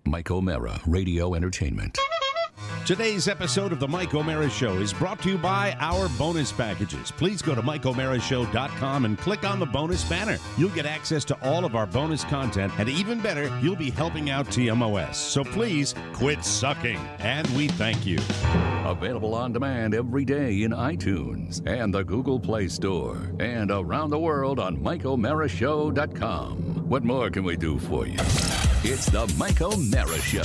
Mike O'Mara, Radio Entertainment. Today's episode of The Mike O'Mara Show is brought to you by our bonus packages. Please go to MikeO'MaraShow.com and click on the bonus banner. You'll get access to all of our bonus content, and even better, you'll be helping out TMOS. So please quit sucking, and we thank you. Available on demand every day in iTunes and the Google Play Store, and around the world on MikeO'MaraShow.com. What more can we do for you? It's the Mike O'Mara Show.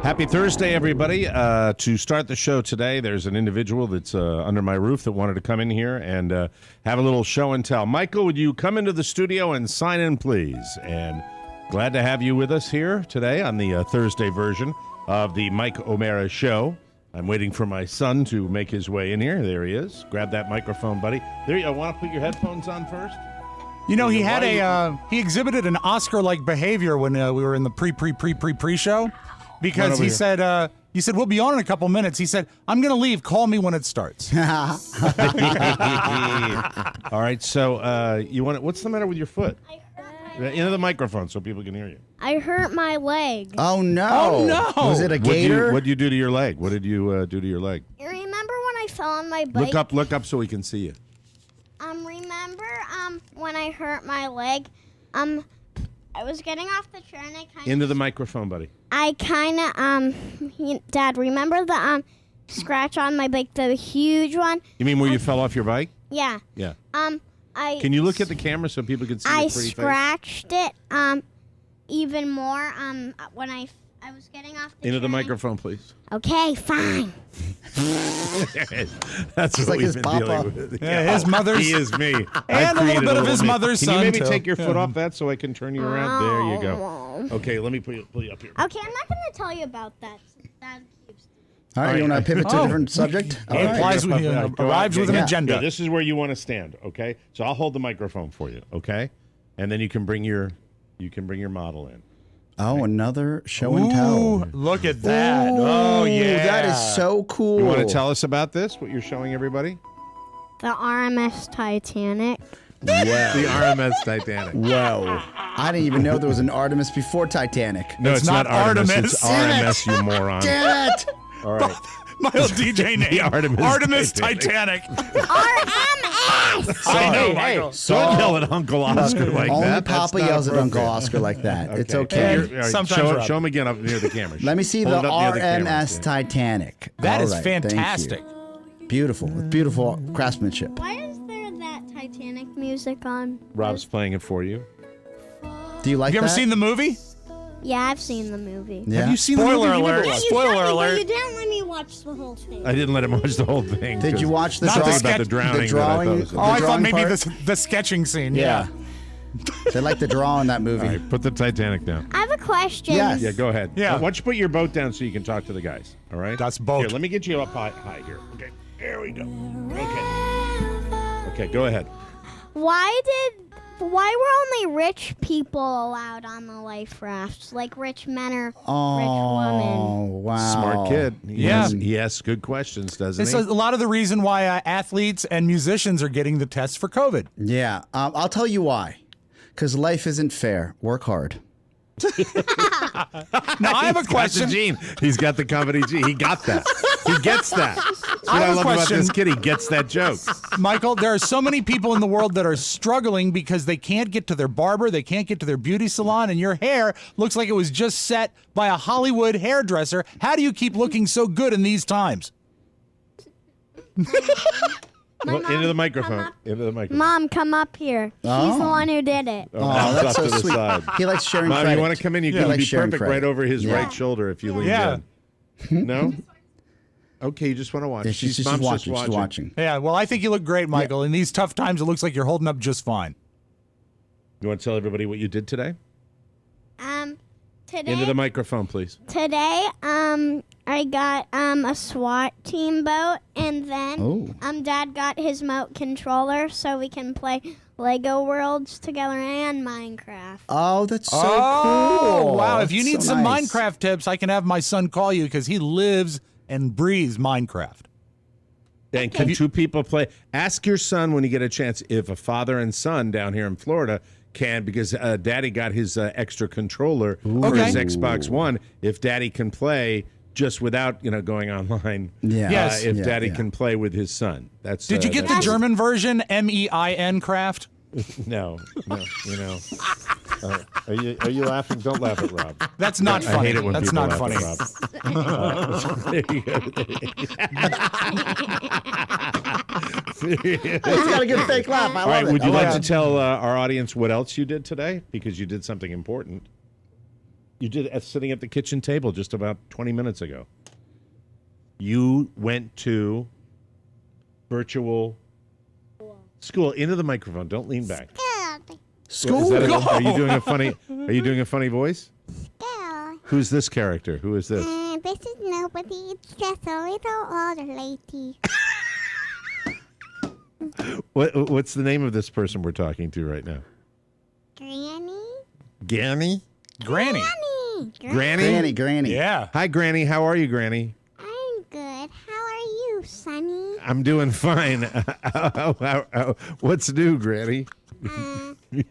Happy Thursday, everybody. To start the show today, there's an individual that's under my roof that wanted to come in here and have a little show and tell. Michael, would you come into the studio and sign in, please? And glad to have you with us here today on the Thursday version of the Mike O'Mara Show. I'm waiting for my son to make his way in here. There he is. Grab that microphone, buddy. There you go. Want to put your headphones on first? You know, he had he exhibited an Oscar-like behavior when we were in the pre-show because he said, we'll be on in a couple minutes. He said, I'm going to leave. Call me when it starts. All right. So you want what's the matter with your foot? Into the microphone so people can hear you. I hurt my leg. Oh, no. Oh, no. Was it a gator? What did you do to your leg? What did you do to your leg? You remember when I fell on my bike? Look up so we can see you. Remember when I hurt my leg? I was getting off the chair and I kind of... Into the microphone, buddy. I kind of, Dad, remember the scratch on my bike, the huge one? You mean where you fell off your bike? Yeah. Yeah. Can you look at the camera so people can see your pretty face? I scratched it even more when I was getting off the Into train. the microphone, please. Okay, fine. That's what like we've his been papa. dealing with. Yeah, his mother's... He is me. And a little bit of his mother's Can son, you maybe too. take your foot off that so I can turn you around? There you go. Okay, let me pull you up here. Okay, I'm not going to tell you about that. Dad keeps... All right, you want to pivot to a different subject? He arrives with an agenda. Yeah, this is where you want to stand, okay? So I'll hold the microphone for you, okay? And then you can bring your model in. Oh, another show and tell. Look at that. Ooh, oh, yeah. That is so cool. You want to tell us about this, what you're showing everybody? The Artemis Titanic. Wow. The Artemis Titanic. Wow. I didn't even know there was an Artemis before Titanic. No, it's not Artemis. Artemis. It's RMS, you moron. Damn it! All right. My old DJ name. The Artemis Titanic. RMS! I know, Hey, Michael. Don't yell at Uncle Oscar like Only that. Papa yells at Uncle Oscar like that. It's okay. All right, Sometimes show him again up near the camera. Let me see Hold the it up near the camera. RMS Titanic. That All is right, thank you. fantastic. Beautiful. With beautiful craftsmanship. Why is there that Titanic music on? Rob's playing it for you. Do you like Have you ever that? seen the movie? Yeah, I've seen the movie. Yeah. Have you seen Spoiler the movie? alert. Yeah, you Spoiler shot me, alert. but you didn't let me watch the whole thing. I didn't let him watch the whole thing. Did you watch the Not the drawing? Something about the drowning. The drawing? that I thought was Oh, I thought drawing maybe part? the sketching scene. Yeah. They like the draw in that movie. All right, put the Titanic down. I have a question. Yes. Yeah, go ahead. Yeah. Why don't you put your boat down so you can talk to the guys? All right. That's boat. Here, let me get you up high here. Okay. There we go. Okay. Okay, go ahead. Why were only rich people allowed on the life rafts? Like rich men or rich women? Oh, wow. Smart kid. Yeah. He asks good questions, doesn't It's he? a lot of the reason why athletes and musicians are getting the tests for COVID. Yeah. I'll tell you why. Because life isn't fair. Work hard. Now, I have a question. Gene. He's got the comedy gene. He got that. He gets that. That's what I have a love about question. this kid. He gets that joke. Michael, there are so many people in the world that are struggling because they can't get to their barber, they can't get to their beauty salon, and your hair looks like it was just set by a Hollywood hairdresser. How do you keep looking so good in these times? Well, into the microphone. Into the microphone. Mom, come up here. She's the one who did it. Oh, Up that's to so the sweet. side. He likes sharing Mom, credit. you want to come in? You He can likes be sharing perfect credit. right over his Yeah. right shoulder if you lean Yeah. in. No? Okay, you just want to watch. Yeah, she's Mom's watching. just She's watching. Yeah, well, I think you look great, Michael. In these tough times, it looks like you're holding up just fine. You want to tell everybody what you did today? Today, Into the microphone, please. Today, I got a SWAT team boat, and then Dad got his remote controller so we can play Lego Worlds together and Minecraft. Oh, that's so cool. Wow. If you That's need so some nice. Minecraft tips, I can have my son call you because he lives and breathes Minecraft. And can two people play? Ask your son when you get a chance if a father and son down here in Florida can, because Daddy got his extra controller for his Xbox One. If Daddy can play just without going online, Yes. if Daddy can play with his son, that's. Did you get the German version, MEIN craft? No. Are you laughing? Don't laugh at Rob. That's not funny. I hate it when That's people not laugh funny. at Rob. He's got a good fake laugh. I All love right, it. would you I like love to it. tell our audience what else you did today? Because you did something important. You did sitting at the kitchen table just about 20 minutes ago. You went to virtual school. Into the microphone. Don't lean back. School? Are you doing a funny? Are you doing a funny voice? Who's this character? Who is this? This is nobody. It's just a little older lady. What's the name of this person we're talking to right now? Granny? Granny? Granny. Granny? Granny. Yeah. Hi, Granny. How are you, Granny? I'm good. How are you, Sonny? I'm doing fine. What's new, Granny? Today we're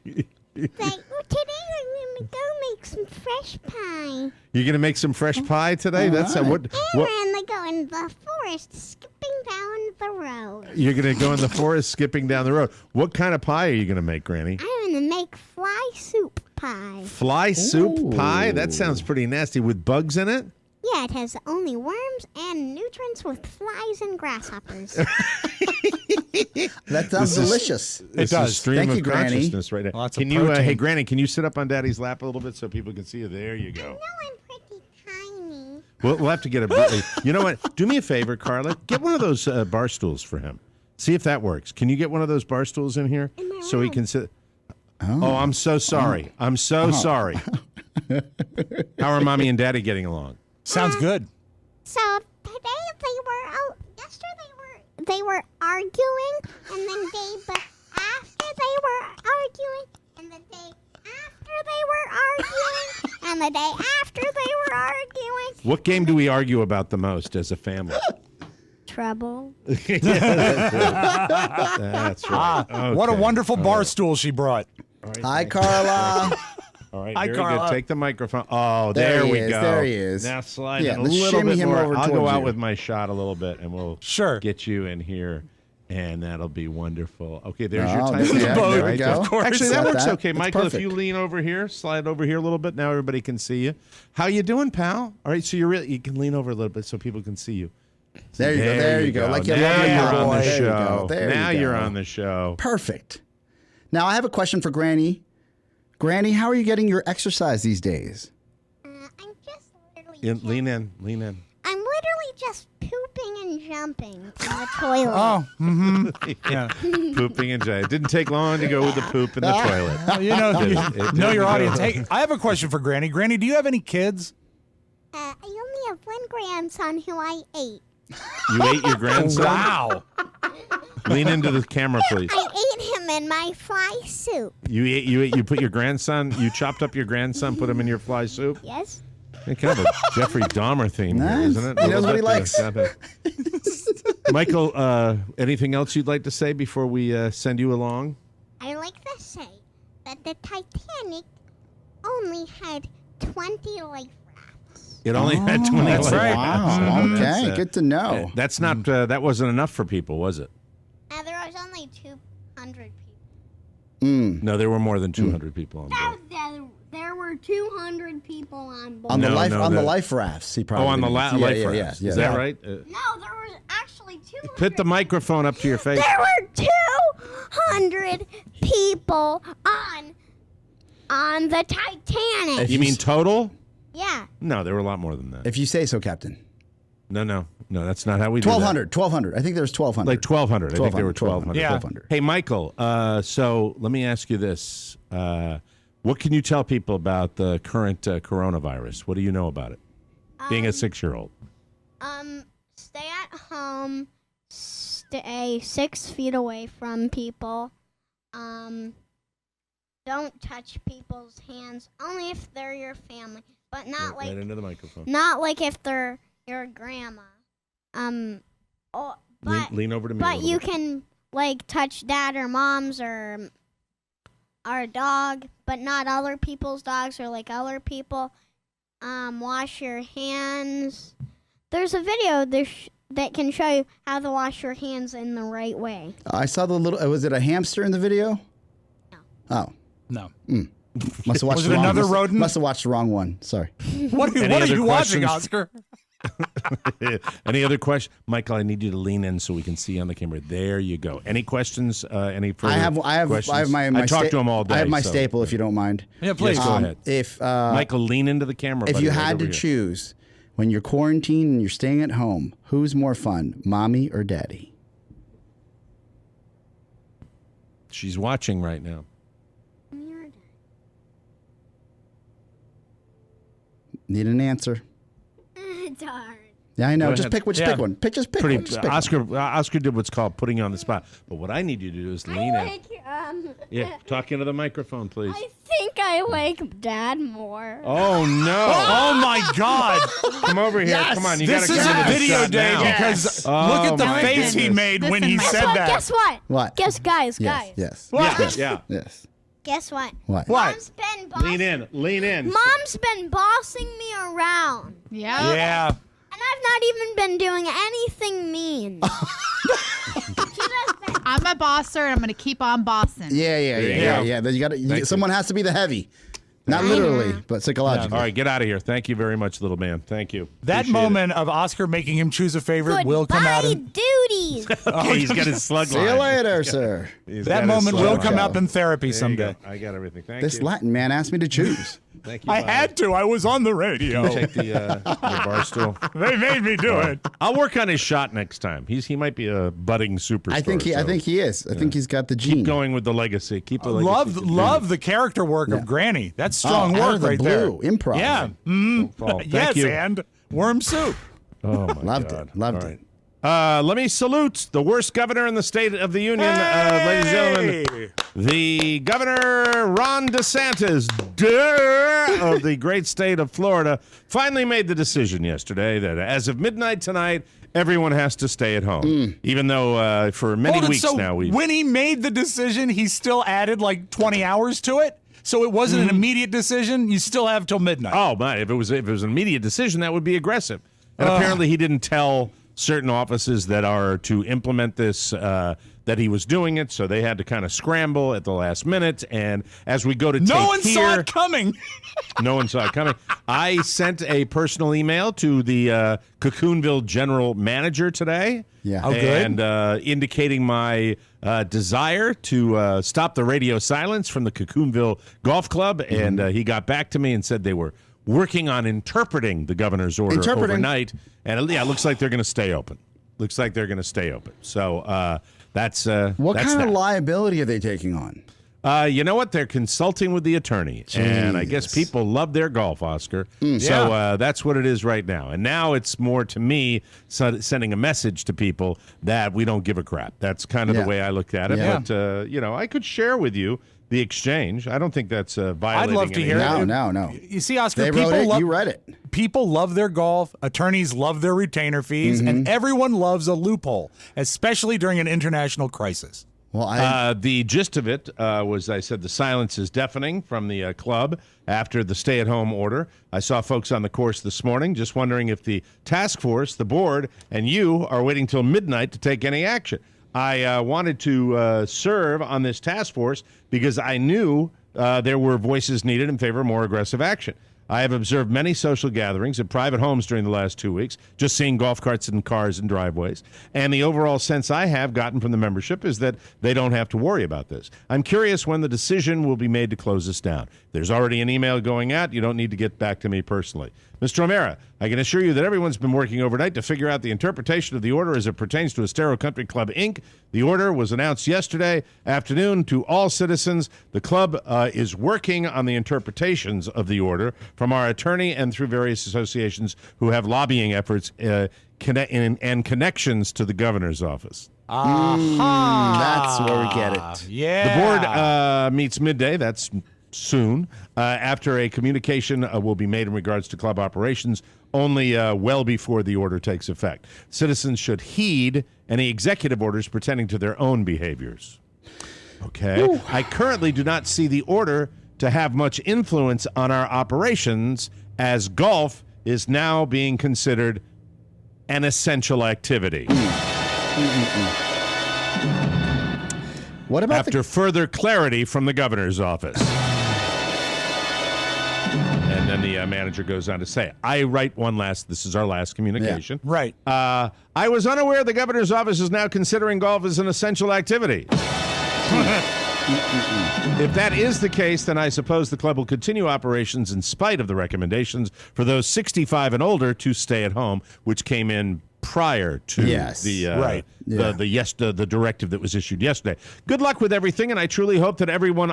gonna go make some fresh pie. You're gonna make some fresh pie today? That's right. what? And we're gonna go in the forest, skipping down the road. You're gonna go in the forest, skipping down the road. What kind of pie are you gonna make, Granny? I'm gonna make fly soup pie. Fly soup pie? That sounds pretty nasty. With bugs in it? Yeah, it has only worms and nutrients with flies and grasshoppers. That sounds delicious. This does. is stream Thank of you, Granny. consciousness right now. Lots of Can you, protein. hey, Granny, can you sit up on Daddy's lap a little bit so people can see you? There you go. No, I'm pretty tiny. We'll have to get a. You know what? Do me a favor, Carla. Get one of those bar stools for him. See if that works. Can you get one of those bar stools in here so he can sit? Oh, I'm so sorry. I'm so sorry. How are Mommy and Daddy getting along? Sounds good. So today yesterday they were arguing, and then after they were arguing, and the day after they were arguing, and the day after they were arguing. What game do we argue about the most as a family? Trouble. That's right. What a Okay. wonderful bar stool she brought. Hi, Carla. All right, Hi, very Carla. good. Take the microphone. Oh, There there he we is, go. there he is. Now slide Yeah, in a let's little shimmy bit him more. over I'll go towards out you. with my shot a little bit, and we'll Sure. get you in here, and that'll be wonderful. Okay, there's your Oh, type there we of go. There we right go. there. Of course. Actually, that Got works that. okay. It's Michael, if you perfect. lean over here, slide over here a little bit. Now everybody can see you. How you doing, pal? All right, so you can lean over a little bit so people can see you. There you go. There you go. Like you're now loving you're your on boy. the There you show. go. There Now you go. you're on the show. Perfect. Now I have a question for Granny. Granny, how are you getting your exercise these days? I'm just literally. Lean in. Lean in. I'm literally just pooping and jumping from the toilet. Oh, yeah. Pooping and jay. It didn't take long to go with the poop in the toilet. Well, you know, It know didn't your go- audience. Hey, I have a question for Granny. Granny, do you have any kids? I only have one grandson who I ate. You ate your grandson? Wow. Lean into the camera, please. I ate him in my fly soup. You put your grandson, you chopped up your grandson, put him in your fly soup? Yes. Hey, kind of a Jeffrey Dahmer theme here, Nice. isn't it? He knows what he Bit, likes. Michael, anything else you'd like to say before we send you along? I like to say that the Titanic only had 20 life rafts. It only had 20 that's life right. rafts. Wow. That's, Okay. Good to know. That's not. That wasn't enough for people, was it? There was only 200 people. No, there were more than 200 people on board. There were 200 people on board. On the No, life no, on the that- life rafts, he probably. Oh, on the means. life yeah, rafts. Yeah, Is yeah. that right? No, there was actually 200. Put the microphone up to your face. There were 200 people on the Titanic. You mean total? Yeah. No, there were a lot more than that. If you say so, Captain. No, that's not how we do that. 1,200. I think there was 1,200. Like 1,200. I think there were 1,200. Yeah. 1,200. Hey, Michael, so let me ask you this. What can you tell people about the current coronavirus? What do you know about it? Being a 6-year-old. Stay at home. Stay 6 feet away from people. Don't touch people's hands. Only if they're your family, but not Right into the microphone. not like if they're your grandma. But Lean over to me. a but little you bit. can like touch dad or mom's or our dog, but not other people's dogs or like other people. Wash your hands. There's a video that can show you how to wash your hands in the right way. I saw the little. Was it a hamster in the video? No. Oh. No. Must have watched Was the it wrong another rodent? Must have watched the wrong one. Sorry. What are other you watching, questions? Oscar? Any other questions? Michael, I need you to lean in so we can see on the camera. There you go. Any questions? Any further I have questions? my I talked to him all day. I have my so- staple, if you don't mind. Yeah, please. Yes, go ahead. If Michael, lean into the camera. if buddy, you right had over to here. choose when you're quarantined and you're staying at home, who's more fun, mommy or daddy? She's watching right now. Need an answer. It's hard. Yeah, I know. Go Just ahead. pick which. Yeah. Pick one. Just pick Pretty one. Just pick one. Oscar did what's called putting you on the spot. But what I need you to do is lean in. Yeah, talk into the microphone, please. I think I like Dad more. Oh no! Oh my God! Come over here. Yes! Come on, you This gotta is come into a the video shot day now. because Oh, look at the my face he goodness. made when Listen, he my- said But that. guess what? What? Guys. Yes. Yes. What? Yeah. Yes. Guess what? What? What? Mom's been bossing. Lean in. Mom's been bossing me around, Yeah. Yeah. and I've not even been doing anything mean. She just been. I'm a bosser, and I'm going to keep on bossing. Yeah. Then you got to. Someone has to be the heavy, not literally, but psychologically. All right, get out of here. Thank you very much, little man. Thank you. That Appreciate moment of Oscar making him choose a favorite will come out Goodbye, in duties. it. Okay, he's got his slug See you line. later, sir. He's that got his moment slug will line. come up in therapy There you someday. go. I got everything. Thank This you. Latin man asked me to choose. Thank you. I Bob. had to. I was on the radio. Take the bar stool. They made me do it. I'll work on his shot next time. He might be a budding superstar. I think he is. I think he's got the gene. Keep going with the legacy. Keep the legacy. Love the character work of Granny. That's strong out work of the right blue. there. Improv. Yeah. Thank Yes, you. and worm soup. Oh my Loved God. it. Loved All it. right. Let me salute the worst governor in the State of the Union, ladies and gentlemen. Hey! The Governor Ron DeSantis of the great state of Florida finally made the decision yesterday that as of midnight tonight, everyone has to stay at home. Even though for many Hold it, weeks so now we've... when he made the decision, he still added like 20 hours to it? So it wasn't an immediate decision? You still have till midnight. Oh, man, if it was an immediate decision, that would be aggressive. And apparently he didn't tell certain offices that are to implement this that he was doing it, so they had to kind of scramble at the last minute. And as we go to No tape one here, saw it coming. no one saw it coming. I sent a personal email to the Cocoonville general manager today. Yeah. Oh, good. And indicating my desire to stop the radio silence from the Cocoonville Golf Club. And he got back to me and said they were working on interpreting the governor's order overnight. And it looks like they're going to stay open. Looks like they're going to stay open. So that's What that's kind of that. liability are they taking on? You know what? They're consulting with the attorney, and I guess Jesus. people love their golf, Oscar. So Yeah. that's what it is right now. And now it's more to me sending a message to people that we don't give a crap. That's kind of Yeah. the way I looked at it. Yeah. But I could share with you the exchange. I don't think that's violating. I'd love to hear anything. it. No. You see, Oscar, They wrote it. love, You read it. people love their golf, attorneys love their retainer fees, and everyone loves a loophole, especially during an international crisis. Well, The gist of it was, I said, the silence is deafening from the club after the stay-at-home order. I saw folks on the course this morning just wondering if the task force, the board, and you are waiting till midnight to take any action. I wanted to serve on this task force because I knew there were voices needed in favor of more aggressive action. I have observed many social gatherings at private homes during the last 2 weeks, just seeing golf carts and cars and driveways. And the overall sense I have gotten from the membership is that they don't have to worry about this. I'm curious when the decision will be made to close this down. There's already an email going out. You don't need to get back to me personally. Mr. O'Mara, I can assure you that everyone's been working overnight to figure out the interpretation of the order as it pertains to Estero Country Club, Inc. The order was announced yesterday afternoon to all citizens. The club is working on the interpretations of the order from our attorney and through various associations who have lobbying efforts and connections to the governor's office. that's where we get it. Yeah. The board meets midday. That's soon. After a communication will be made in regards to club operations, only well before the order takes effect. Citizens should heed any executive orders pertaining to their own behaviors. Okay. Ooh. I currently do not see the order to have much influence on our operations, as golf is now being considered an essential activity. What about after further clarity from the governor's office? And then the manager goes on to say, this is our last communication. Yeah. Right. I was unaware the governor's office is now considering golf as an essential activity. If that is the case, then I suppose the club will continue operations in spite of the recommendations for those 65 and older to stay at home, which came in prior to the directive that was issued yesterday. Good luck with everything, and I truly hope that everyone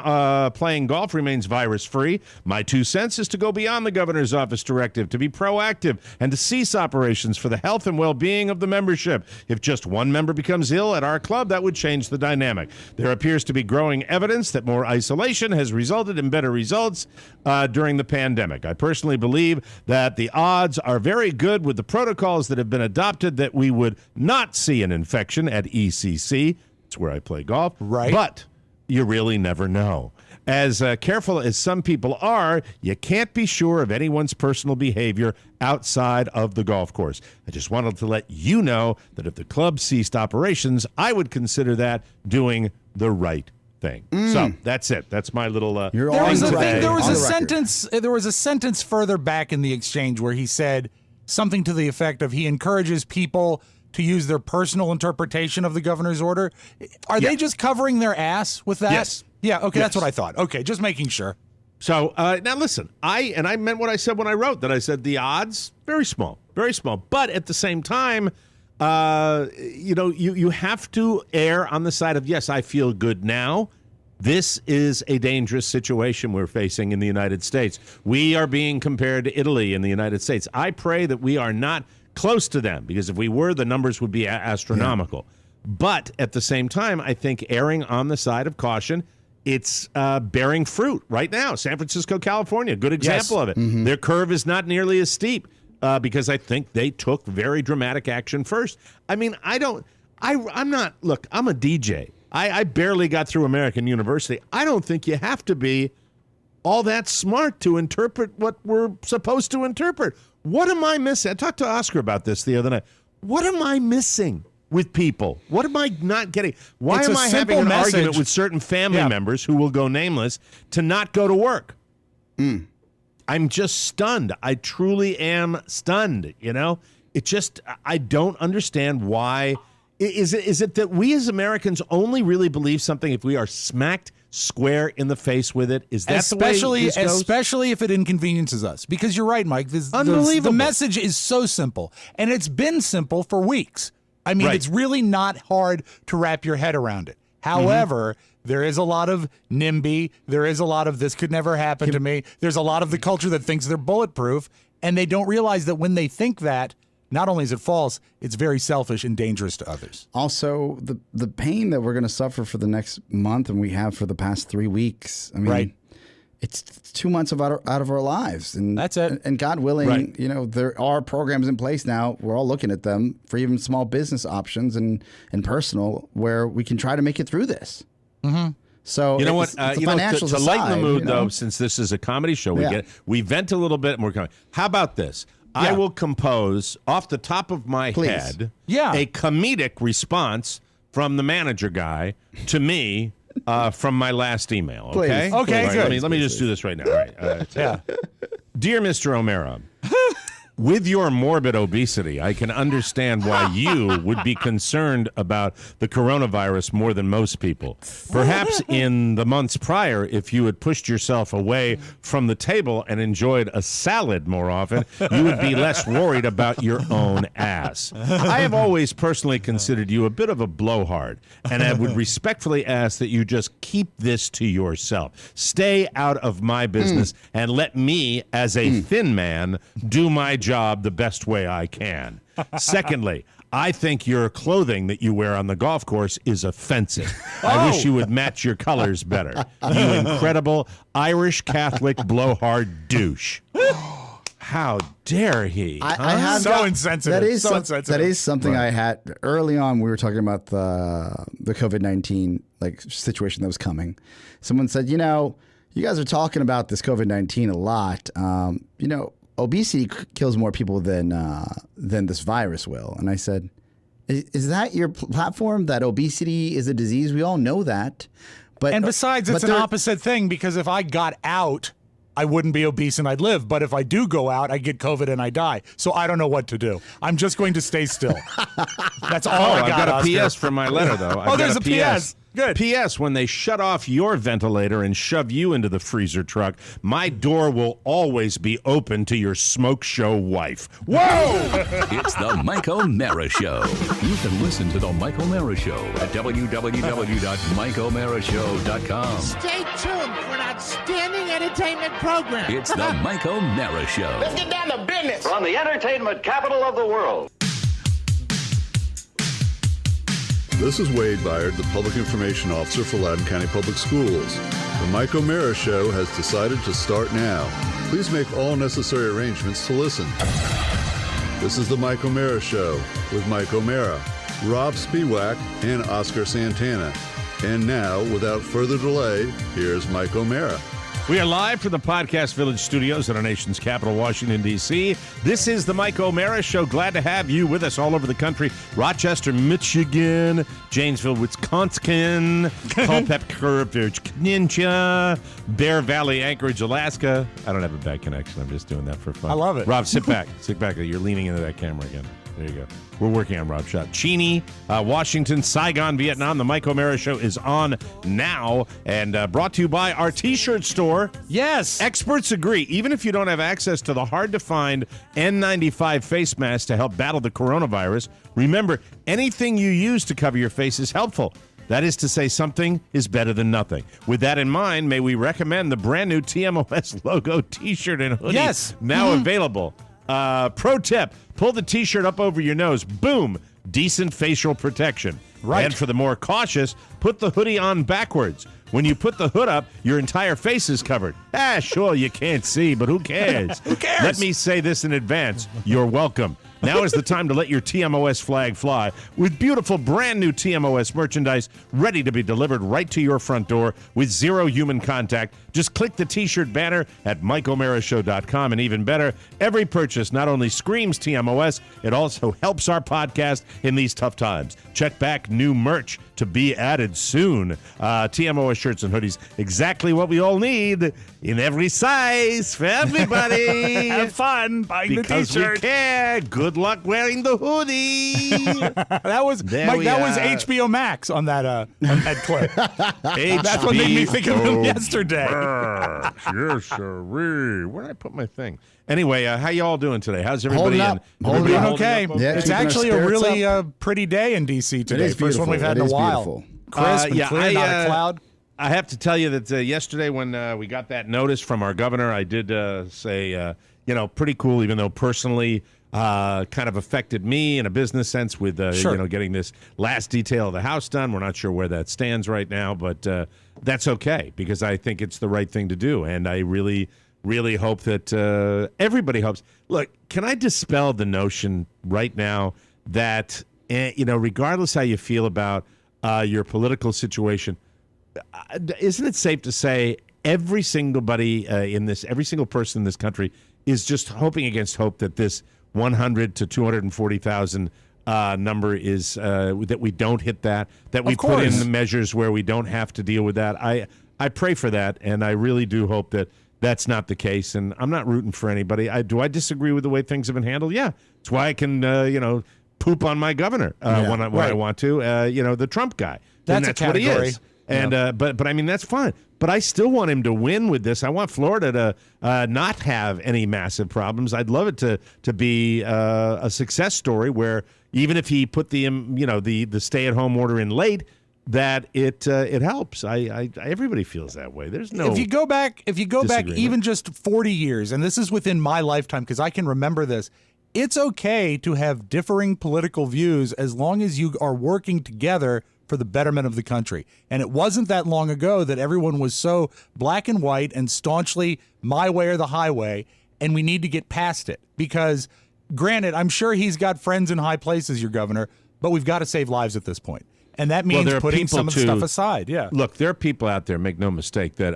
playing golf remains virus-free. My 2 cents is to go beyond the governor's office directive, to be proactive, and to cease operations for the health and well-being of the membership. If just one member becomes ill at our club, that would change the dynamic. There appears to be growing evidence that more isolation has resulted in better results during the pandemic. I personally believe that the odds are very good with the protocols that have been adopted that we would not see an infection at ECC. It's where I play golf. Right. But you really never know. As careful as some people are, you can't be sure of anyone's personal behavior outside of the golf course. I just wanted to let you know that if the club ceased operations, I would consider that doing the right thing. So that's it. That's my little. There was a sentence further back in the exchange where he said something to the effect of he encourages people to use their personal interpretation of the governor's order. Are they just covering their ass with that? Yes. Yeah, okay, Yes. that's what I thought. Okay, just making sure. So now listen, I meant what I said when I wrote that. I said the odds, very small. But at the same time, you have to err on the side of, yes, I feel good now. This is a dangerous situation we're facing in the United States. We are being compared to Italy in the United States. I pray that we are not close to them, because if we were, the numbers would be astronomical. Yeah. But at the same time, I think erring on the side of caution, it's bearing fruit right now. San Francisco, California, good example of it. Mm-hmm. Their curve is not nearly as steep because I think they took very dramatic action first. I mean, I'm a DJ. I barely got through American University. I don't think you have to be all that smart to interpret what we're supposed to interpret. What am I missing? I talked to Oscar about this the other night. What am I missing with people? What am I not getting? Why am I having an argument with certain family members who will go nameless to not go to work? I'm just stunned. I truly am stunned, I don't understand why. Is it that we as Americans only really believe something if we are smacked square in the face with it? Is that the way this goes? Especially if it inconveniences us. Because you're right, Mike. Unbelievable. The message is so simple. And it's been simple for weeks. I mean, It's really not hard to wrap your head around it. However, there is a lot of NIMBY. There is a lot of this could never happen to me. There's a lot of the culture that thinks they're bulletproof. And they don't realize that when they think that, not only is it false, it's very selfish and dangerous to others. Also, the pain that we're going to suffer for the next month and we have for the past 3 weeks. I mean, it's 2 months out of our lives. And that's it. And God willing, there are programs in place now. We're all looking at them for even small business options and personal where we can try to make it through this. Mm-hmm. So you know what? To lighten the mood, though, since this is a comedy show, we vent a little bit and we're coming. How about this? I will compose off the top of my head a comedic response from the manager guy to me from my last email. Okay? Okay, right, good. Let me just do this right now. All right. Dear Mr. O'Mara, with your morbid obesity, I can understand why you would be concerned about the coronavirus more than most people. Perhaps in the months prior, if you had pushed yourself away from the table and enjoyed a salad more often, you would be less worried about your own ass. I have always personally considered you a bit of a blowhard, and I would respectfully ask that you just keep this to yourself. Stay out of my business and let me, as a thin man, do my job the best way I can. Secondly, I think your clothing that you wear on the golf course is offensive. I wish you would match your colors better. You incredible Irish Catholic blowhard douche. How dare he? I have So insensitive. Insensitive. That is something I had early on. We were talking about the COVID-19 situation that was coming. Someone said, you guys are talking about this COVID-19 a lot. Obesity kills more people than this virus will. And I said, is that your platform? That obesity is a disease? We all know that. And besides, it's an opposite thing, because if I got out, I wouldn't be obese and I'd live. But if I do go out, I get COVID and I die. So I don't know what to do. I'm just going to stay still. That's all I got. I've got a PS for my letter, though. There's a PS. Good. P.S. When they shut off your ventilator and shove you into the freezer truck, my door will always be open to your smoke show wife. Whoa! It's the Mike O'Mara Show. You can listen to the Mike O'Mara Show at www.mikeomarashow.com. Stay tuned for an outstanding entertainment program. It's the Mike O'Mara Show. Let's get down to business. From the entertainment capital of the world. This is Wade Byard, the Public Information Officer for Loudoun County Public Schools. The Mike O'Mara Show has decided to start now. Please make all necessary arrangements to listen. This is the Mike O'Mara Show with Mike O'Mara, Rob Spiewak, and Oscar Santana. And now, without further delay, here's Mike O'Mara. We are live from the Podcast Village studios in our nation's capital, Washington, D.C. This is the Mike O'Mara Show. Glad to have you with us all over the country. Rochester, Michigan, Janesville, Wisconsin, Culpeper, Virginia, Bear Valley, Anchorage, Alaska. I don't have a bad connection. I'm just doing that for fun. I love it. Rob, sit back. Sit back. You're leaning into that camera again. There you go. We're working on Rob Shot. Cheney, Washington, Saigon, Vietnam. The Mike O'Mara Show is on now and brought to you by our T-shirt store. Yes. Experts agree. Even if you don't have access to the hard-to-find N95 face mask to help battle the coronavirus, remember, anything you use to cover your face is helpful. That is to say, something is better than nothing. With that in mind, may we recommend the brand new TMOS logo T-shirt and hoodie now available. Pro tip, pull the T-shirt up over your nose. Boom. Decent facial protection. Right. And for the more cautious, put the hoodie on backwards. When you put the hood up, your entire face is covered. Sure, you can't see, but who cares? Who cares? Let me say this in advance. You're welcome. Now is the time to let your TMOS flag fly with beautiful brand new TMOS merchandise ready to be delivered right to your front door with zero human contact. Just click the T-shirt banner at MikeO'MaraShow.com, and even better, every purchase not only screams TMOS, it also helps our podcast in these tough times. Check back, new merch to be added soon. TMOS shirts and hoodies, exactly what we all need in every size for everybody. Have fun buying because the T-shirt. We care. Good luck wearing the hoodie. That was Mike. That was HBO Max on that clip. That's what made me think of him yesterday. Yes, sir. Where did I put my thing? Anyway, how you all doing today? How's everybody? Holding up. Okay. Yeah, it's actually a really pretty day in D.C. today. First one we've had in a while. Crisp and clear, not a cloud. I have to tell you that yesterday when we got that notice from our governor, I did say, pretty cool, even though personally kind of affected me in a business sense with getting this last detail of the house done. We're not sure where that stands right now, but that's okay because I think it's the right thing to do. And I really, really hope that everybody hopes. Look, can I dispel the notion right now that, regardless how you feel about your political situation, isn't it safe to say every single person in this country is just hoping against hope that this 100 to 240,000 number is that we don't hit that we put in the measures where we don't have to deal with that. I pray for that, and I really do hope that that's not the case. And I'm not rooting for anybody. Do I disagree with the way things have been handled? Yeah, it's why I can poop on my governor when I want to. The Trump guy. That's what he is. And but I mean that's fine. But I still want him to win with this. I want Florida to not have any massive problems. I'd love it to be a success story where even if he put the stay-at-home order in late, that it helps. Everybody feels that way. There's no. If you go back even just 40 years, and this is within my lifetime because I can remember this. It's okay to have differing political views as long as you are working together for the betterment of the country. And it wasn't that long ago that everyone was so black and white and staunchly my way or the highway. and we need to get past it. Because, granted, I'm sure he's got friends in high places, your governor, but we've got to save lives at this point. And that means putting some of the stuff aside. Yeah. Look, there are people out there, make no mistake, that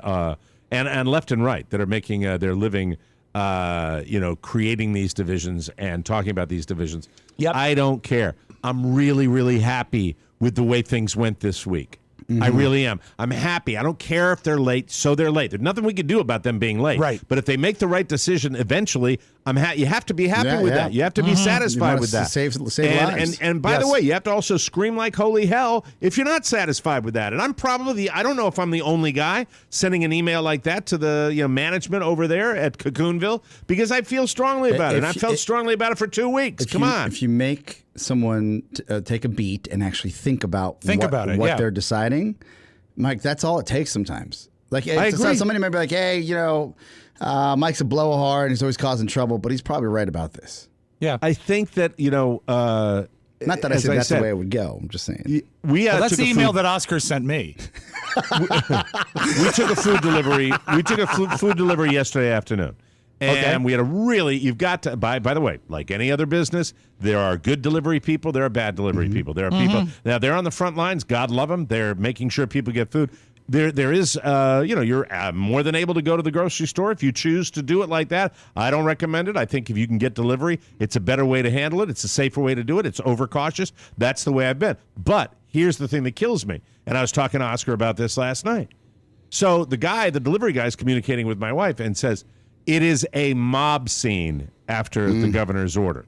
and left and right that are making their living, creating these divisions and talking about these divisions. Yep. I don't care. I'm really, really happy with the way things went this week. I really am. I'm happy. I don't care if they're late, so they're late. There's nothing we can do about them being late. Right. But if they make the right decision eventually, you have to be happy with that. You have to be satisfied with that. Save lives. And by the way, you have to also scream like holy hell if you're not satisfied with that. And I'm probably I don't know if I'm the only guy sending an email like that to the management over there at Cocoonville, because I feel strongly about it. And I felt strongly about it for 2 weeks. Come on. If you make someone take a beat and actually think about what they're deciding, Mike, that's all it takes sometimes. Like, somebody might be like, hey, Mike's a blowhard and he's always causing trouble, but he's probably right about this. Yeah. I think that, not that I said that's the way it would go. I'm just saying. That's the email that Oscar sent me. We took a food delivery. We took a food delivery yesterday afternoon. And we had you've got to, by the way, like any other business, there are good delivery people, there are bad delivery people. There are people, now they're on the front lines, God love them, they're making sure people get food. There is, you're more than able to go to the grocery store if you choose to do it like that. I don't recommend it. I think if you can get delivery, it's a better way to handle it. It's a safer way to do it. It's overcautious. That's the way I've been. But here's the thing that kills me, and I was talking to Oscar about this last night. So the delivery guy is communicating with my wife and says, it is a mob scene after the governor's order.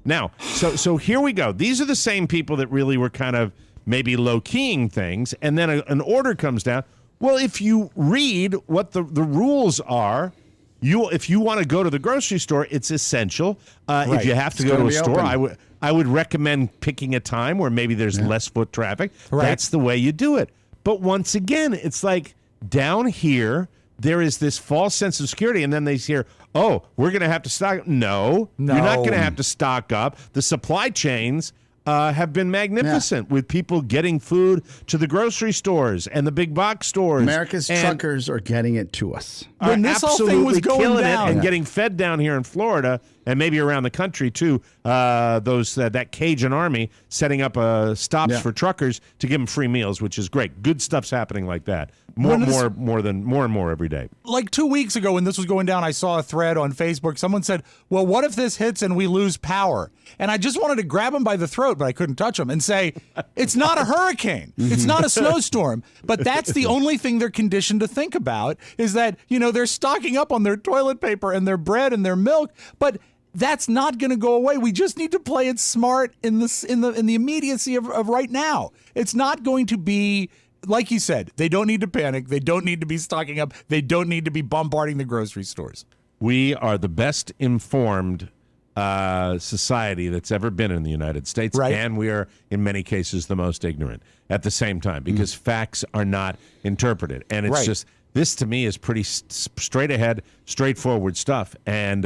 Now, so here we go. These are the same people that really were kind of maybe low-keying things, and then an order comes down. Well, if you read what the rules are, if you want to go to the grocery store, it's essential. If you have to go to a store, I would recommend picking a time where maybe there's less foot traffic. Right. That's the way you do it. But once again, it's like down here, there is this false sense of security, and then they hear, oh, we're going to have to stock. No, you're not going to have to stock up. The supply chains have been magnificent with people getting food to the grocery stores and the big box stores. America's truckers are getting it to us. When this whole thing was going killing down. it and getting fed down here in Florida and maybe around the country too. That Cajun army setting up stops for truckers to give them free meals, which is great. Good stuff's happening like that. More and more every day. Like 2 weeks ago when this was going down, I saw a thread on Facebook. Someone said, well, what if this hits and we lose power? And I just wanted to grab him by the throat, but I couldn't touch him and say, it's not a hurricane. It's not a snowstorm. But that's the only thing they're conditioned to think about is that, they're stocking up on their toilet paper and their bread and their milk. But that's not going to go away. We just need to play it smart in the immediacy of right now. It's not going to be, like you said, they don't need to panic. They don't need to be stocking up. They don't need to be bombarding the grocery stores. We are the best informed society that's ever been in the United States, and we are, in many cases, the most ignorant at the same time because facts are not interpreted. And it's just... This, to me, is pretty straight ahead, straightforward stuff. And,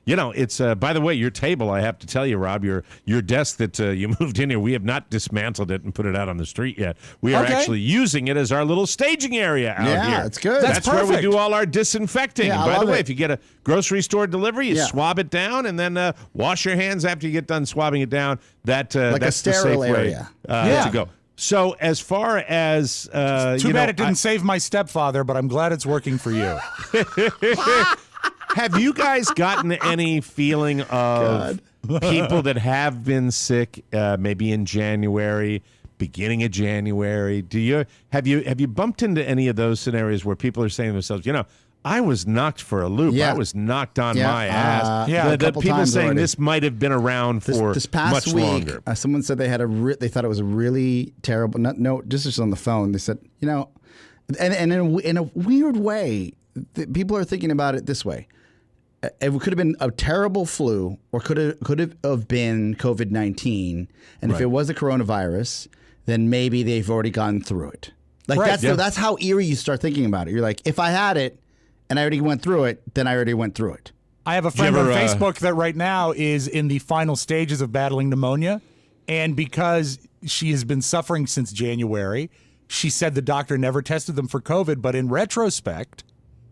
it's, by the way, your table, I have to tell you, Rob, your desk that you moved in here, we have not dismantled it and put it out on the street yet. We are actually using it as our little staging area out here. Yeah, it's good. That's where we do all our disinfecting. Yeah, and by the way, if you get a grocery store delivery, you swab it down and then wash your hands after you get done swabbing it down. That's a sterile area to go. So as far as too bad it didn't save my stepfather, but I'm glad it's working for you. Have you guys gotten any feeling of people that have been sick, maybe in January, beginning of January? Have you bumped into any of those scenarios where people are saying to themselves, I was knocked for a loop. Yeah. I was knocked on my ass. The people saying already. this might have been around for this past much week, longer. Someone said they had they thought it was a really terrible. Just on the phone. They said, and in a weird way, people are thinking about it this way. It could have been a terrible flu, or could have been COVID-19. And if it was a coronavirus, then maybe they've already gone through it. That's how eerie you start thinking about it. You're like, if I had it and I already went through it, then I already went through it. I have a friend on Facebook that right now is in the final stages of battling pneumonia. And because she has been suffering since January, she said the doctor never tested them for COVID. But in retrospect,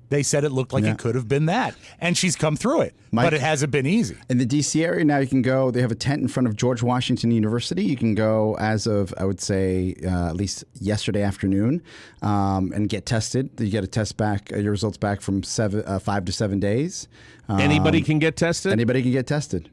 They said it looked like it could have been that. And she's come through it. But it hasn't been easy. In the D.C. area, now you can go. They have a tent in front of George Washington University. You can go as of, I would say, at least yesterday afternoon and get tested. You get a test back, your results back from 5 to 7 days. Anybody can get tested? Anybody can get tested.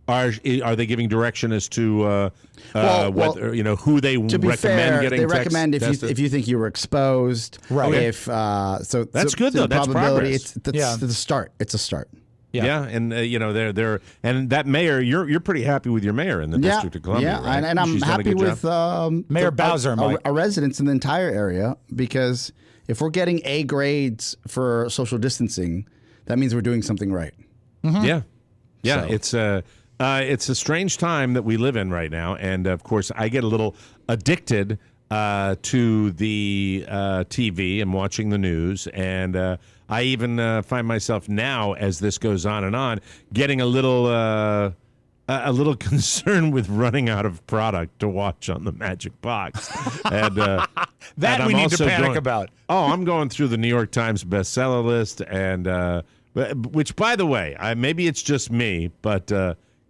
Are they giving direction as to whether, who they to be recommend fair, getting they recommend tested? if you think you were exposed, right? If so, that's good though. That's probability. progress. It's the start. It's a start. Yeah, and they're and that mayor, you're pretty happy with your mayor in the District of Columbia, right? and I'm happy with Mayor Bowser, our residents in the entire area, because if we're getting A grades for social distancing, that means we're doing something right. Yeah, So. it's a strange time that we live in right now, and of course, I get a little addicted to the TV and watching the news, and I even find myself now, as this goes on and on, getting a little concerned with running out of product to watch on the Magic Box, and that and we I'm need to also panic about. Oh, I'm going through the New York Times bestseller list, and which, by the way, maybe it's just me, but.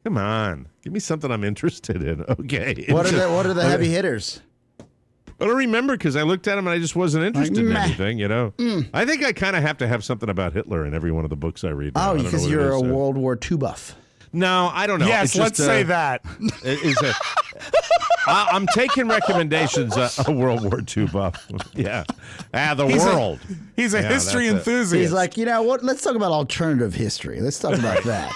Come on, give me something I'm interested in. Okay. What are the heavy hitters? I don't remember because I looked at them and I just wasn't interested in anything. I think I kind of have to have something about Hitler in every one of the books I read. Oh, because you're a World War II buff. No, I don't know. Yes, let's say that. I'm taking recommendations. A World War II buff. Yeah. World. He's a history enthusiast. He's like, you know what? Let's talk about alternative history. Let's talk about that.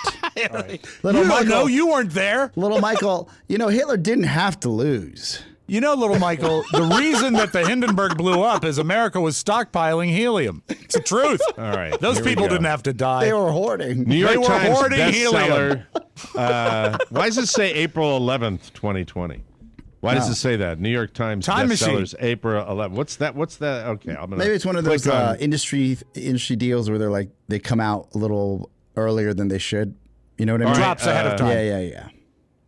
Right. You don't know. You weren't there. Little Michael, Hitler didn't have to lose. Little Michael, the reason that the Hindenburg blew up is America was stockpiling helium. It's the truth. All right. Those people didn't have to die. They were hoarding. New York Times hoarding bestseller. Why does it say April 11th, 2020? Why does it say that? New York Times bestsellers, April 11th. What's that? Okay, maybe it's one of those industry deals where they come out a little earlier than they should. You know what I mean? Drops ahead of time. Yeah.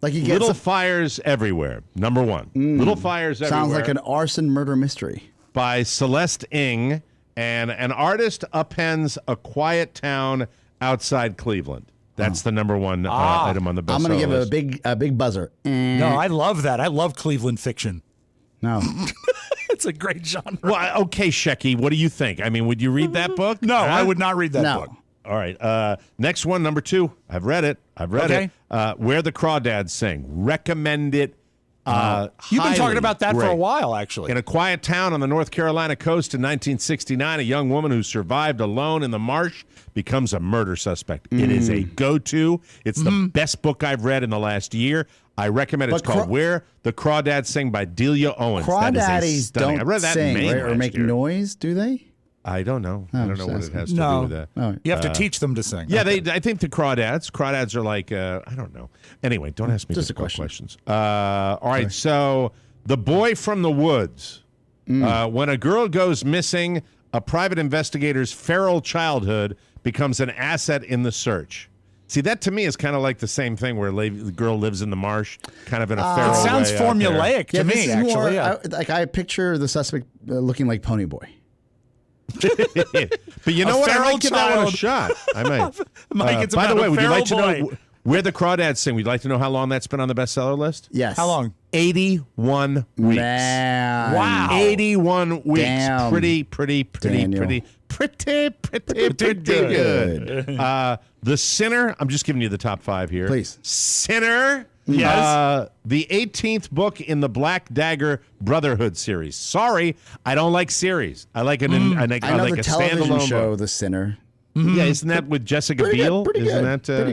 Like you get Little Fires Everywhere, number one. Little Fires Everywhere. Sounds like an arson murder mystery. By Celeste Ng, and an artist appends a quiet town outside Cleveland. That's the number one item on the bestseller I'm going to give it a big buzzer. No, I love that. I love Cleveland fiction. No. It's a great genre. Well, okay, Shecky, what do you think? I mean, would you read that book? No, I would not read that book. All right. Next one, number 2. I've read it. Okay. Where the Crawdads Sing. Recommend it. You've been talking about that for a while, actually. In a quiet town on the North Carolina coast in 1969, a young woman who survived alone in the marsh becomes a murder suspect. It is a go-to. It's the best book I've read in the last year. I recommend it. It's called Where the Crawdads Sing by Delia Owens. Crawdaddies don't I read that sing, in Maine right? Or make noise, do they? I don't know. I don't know what it has to do with that. No. You have to teach them to sing. Yeah, I think the crawdads are like, I don't know. Anyway, don't ask me difficult questions. All right, so The Boy from the Woods. When a girl goes missing, a private investigator's feral childhood becomes an asset in the search. See, that to me is kind of like the same thing where the girl lives in the march, kind of in a feral way. It sounds formulaic to me, actually. I picture the suspect looking like Pony Boy. But you know what? I might give that one a shot. I might. Mike, it's by the way, would you like to boy. know where the Crawdads Sing? Would you like to know how long that's been on the bestseller list? Yes. How long? 81 weeks. Man. Wow. 81 weeks. Damn. Pretty good. The Sinner. I'm just giving you the top 5 here. Please. Sinner. Yes. The 18th book in the Black Dagger Brotherhood series. Sorry, I don't like series. I like I know a the television standalone show, book. The Sinner. Yeah, isn't that with Jessica Biel? Pretty Isn't good.